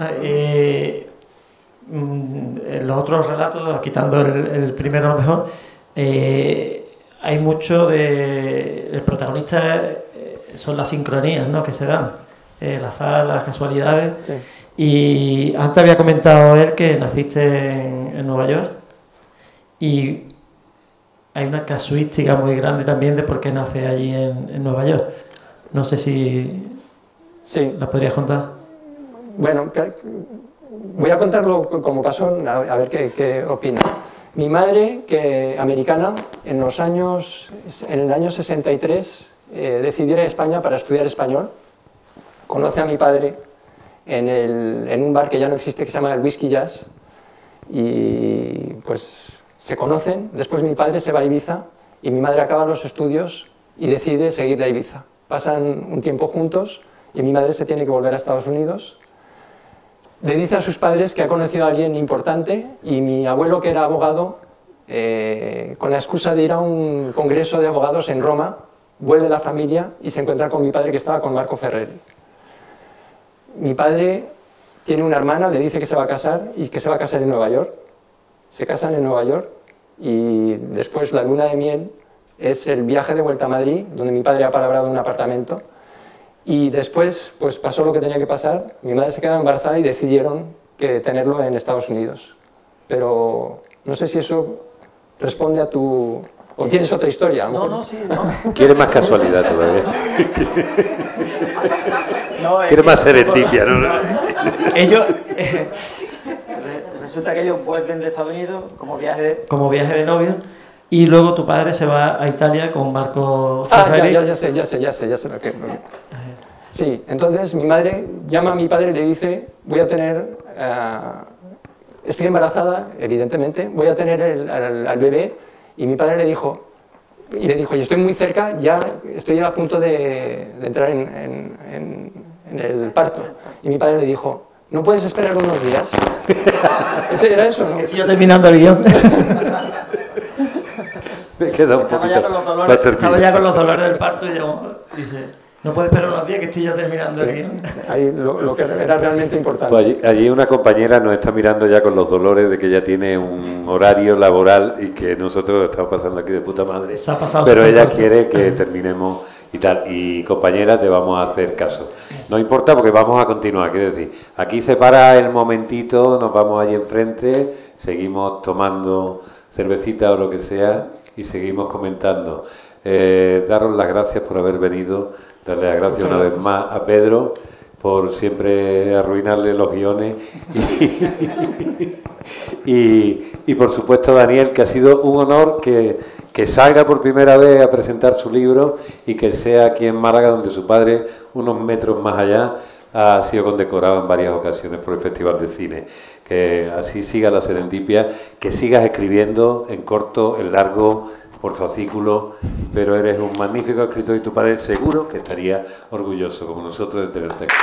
En los otros relatos, quitando el primero a lo mejor, hay mucho el protagonista son las sincronías, ¿no?, que se dan, el azar, las casualidades. Sí. Y antes había comentado él que naciste en Nueva York y hay una casuística muy grande también de por qué nace allí en Nueva York. No sé si la podrías contar. Bueno, voy a contarlo como pasó, a ver qué opina. Mi madre, americana, en el año 63, decidió ir a España para estudiar español. Conoce a mi padre en un bar que ya no existe, que se llama el Whisky Jazz, y pues se conocen. Después mi padre se va a Ibiza y mi madre acaba los estudios y decide seguirle a Ibiza. Pasan un tiempo juntos y mi madre se tiene que volver a Estados Unidos. Le dice a sus padres que ha conocido a alguien importante y mi abuelo, que era abogado, con la excusa de ir a un congreso de abogados en Roma, vuelve la familia y se encuentra con mi padre, que estaba con Marco Ferreri. Mi padre tiene una hermana, le dice que se va a casar y que se va a casar en Nueva York. Se casan en Nueva York y después la luna de miel es el viaje de vuelta a Madrid, donde mi padre ha palabrado un apartamento. Y después pues pasó lo que tenía que pasar, mi madre se quedó embarazada y decidieron que tenerlo en Estados Unidos. Pero no sé si eso responde a tu ¿O tienes otra historia? No, sí, no. Quiere más casualidad todavía. No, Quiere más serendipia, ¿no? Ellos... resulta que ellos vuelven de Estados Unidos como viaje de novios y luego tu padre se va a Italia con un barco Ferrari. Ya sé lo que... Sí, entonces mi madre llama a mi padre y le dice, voy a tener... estoy embarazada, evidentemente, voy a tener al bebé, y mi padre le dijo, y estoy muy cerca, ya estoy a punto de entrar en el parto. Y mi padre le dijo, ¿no puedes esperar unos días? Era eso, ¿no? Estoy terminando el guión. Me queda un poquito. Estaba ya con los dolores del parto y dice, no puedes esperar unos días que estoy ya terminando el guión. Ahí lo que era realmente importante. Pues allí una compañera nos está mirando ya con los dolores de que ya tiene un horario laboral y que nosotros lo estamos pasando aquí de puta madre. Pero ella quiere que terminemos y tal. Y compañera, te vamos a hacer caso. No importa porque vamos a continuar. Quiero decir, aquí se para el momentito, nos vamos allí enfrente, seguimos tomando cervecita o lo que sea y seguimos comentando. Daros las gracias por haber venido, darle las gracias una vez más a Pedro por siempre arruinarle los guiones y por supuesto a Daniel, que ha sido un honor que salga por primera vez a presentar su libro y que sea aquí en Málaga, donde su padre, unos metros más allá, ha sido condecorado en varias ocasiones por el Festival de Cine. Que así siga la serendipia, que sigas escribiendo en corto, en largo, por fascículo, pero eres un magnífico escritor y tu padre seguro que estaría orgulloso, como nosotros, de tenerte aquí.